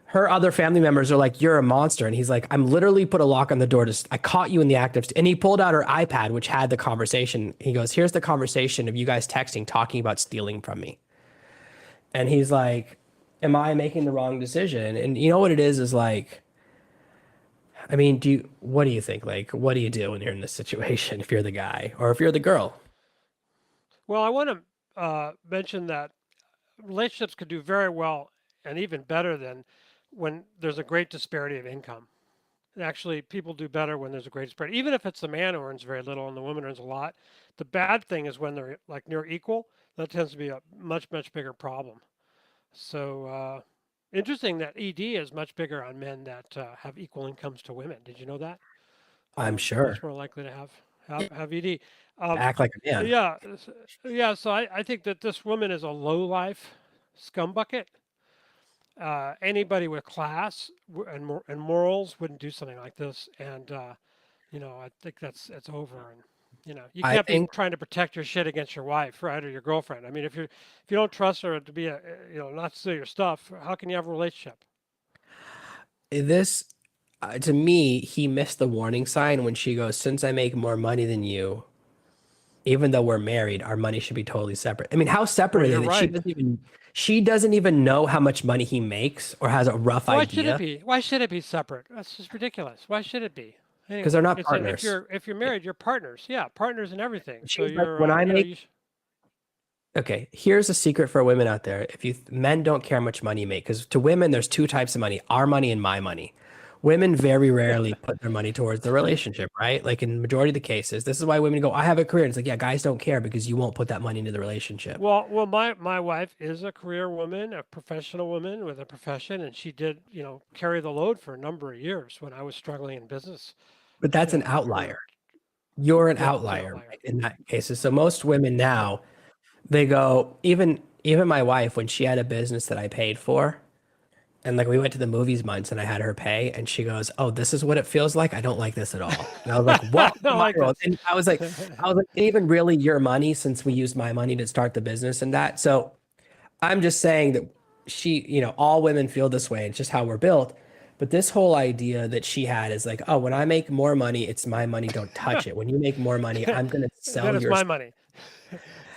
S2: her other family members are like, you're a monster. And he's like, I'm literally put a lock on the door I caught you in the act of, and he pulled out her iPad, which had the conversation. He goes, here's the conversation of you guys texting, talking about stealing from me. And he's like, am I making the wrong decision? And you know what it is like, I mean, what do you think? Like, what do you do when you're in this situation if you're the guy or if you're the girl?
S1: Well, I want to mention that relationships could do very well and even better than when there's a great disparity of income. Actually, people do better when there's a great disparity, even if it's the man who earns very little and the woman earns a lot. The bad thing is when they're like near equal. That tends to be a much bigger problem. So interesting that ED is much bigger on men that have equal incomes to women. Did you know that?
S2: I'm
S1: Much
S2: sure.
S1: more likely to have ED. Um,
S2: Act like a man.
S1: yeah, yeah. So I think that this woman is a low life scumbucket. Anybody with class and morals wouldn't do something like this. And I think it's over. And you
S2: I
S1: can't be
S2: think
S1: trying to protect your shit against your wife, right, or your girlfriend. I mean, if you don't trust her to be not to steal your stuff, how can you have a relationship?
S2: this, to me, he missed the warning sign when she goes, since I make more money than you, even though we're married, our money should be totally separate. I mean, how separate
S1: Well,
S2: are they
S1: you're
S2: that
S1: right.
S2: she doesn't even know how much money he makes or has a rough
S1: Why should it
S2: idea
S1: be? Why should it be separate? That's just ridiculous. Why should it be?
S2: because they're
S1: Anyway,
S2: not
S1: it's a, if
S2: partners.
S1: you're married, you're partners. Yeah, partners in everything. So
S2: She's like,
S1: you're
S2: when I make,
S1: you
S2: okay, here's a secret for women out there. If you men don't care how much money you make, because to women, there's two types of money, our money and my money. Women very rarely put their money towards the relationship, right? Like in majority of the cases, this is why women go, I have a career. And it's like, yeah, guys don't care because you won't put that money into the relationship.
S1: well, my wife is a career woman, a professional woman with a profession, and she did carry the load for a number of years when I was struggling in business.
S2: But that's an
S1: We
S2: outlier.
S1: were
S2: You're an
S1: Yeah, it's an
S2: outlier,
S1: outlier.
S2: right, in that case. So most women
S1: Yeah.
S2: now, they go, even my wife, when she had a business that I paid for, and like we went to the movies once and I had her pay, and she goes, oh, this is what it feels like. I don't like this at all. And I was like, welcome
S1: I
S2: to my
S1: like
S2: world.
S1: this.
S2: And I was like, even really your money since we used my money to start the business and that. So I'm just saying that all women feel this way. It's just how we're built. But this whole idea that she had is like, oh, when I make more money, it's my money. Don't touch it. When you make more money, I'm going to sell
S1: Then it's
S2: your
S1: my
S2: stuff.
S1: money.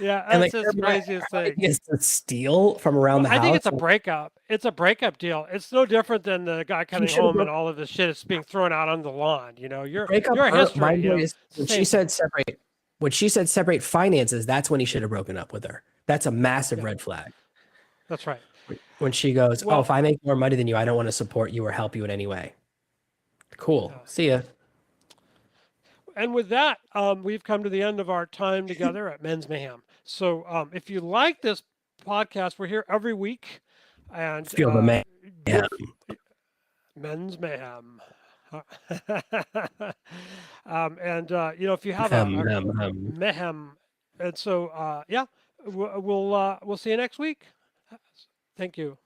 S1: Yeah,
S2: And
S1: that's
S2: like
S1: just the craziest
S2: her
S1: thing.
S2: idea is to steal from around
S1: Well,
S2: the
S1: I think
S2: house.
S1: it's a breakup. It's a breakup deal. It's no different than the guy
S2: She
S1: coming
S2: should have
S1: home and
S2: broke
S1: all of this shit is being thrown out on the lawn.
S2: break up
S1: You're a
S2: her. My
S1: history.
S2: point is
S1: It's the same thing.
S2: when she said separate finances, that's when he should have broken up with her. That's a massive
S1: Yeah,
S2: red flag.
S1: that's right.
S2: When she goes, oh, if
S1: Well,
S2: I make more money than you, I don't want to support you or help you in any way. Cool.
S1: yeah.
S2: See ya.
S1: And with that, we've come to the end of our time together at Men's Mayhem. So if you like this podcast, we're here every week, and
S2: Feel the man. Yeah.
S1: Men's Mayhem. And if you have a
S2: Hem.
S1: mayhem, and so yeah, we'll see you next week. Thank you.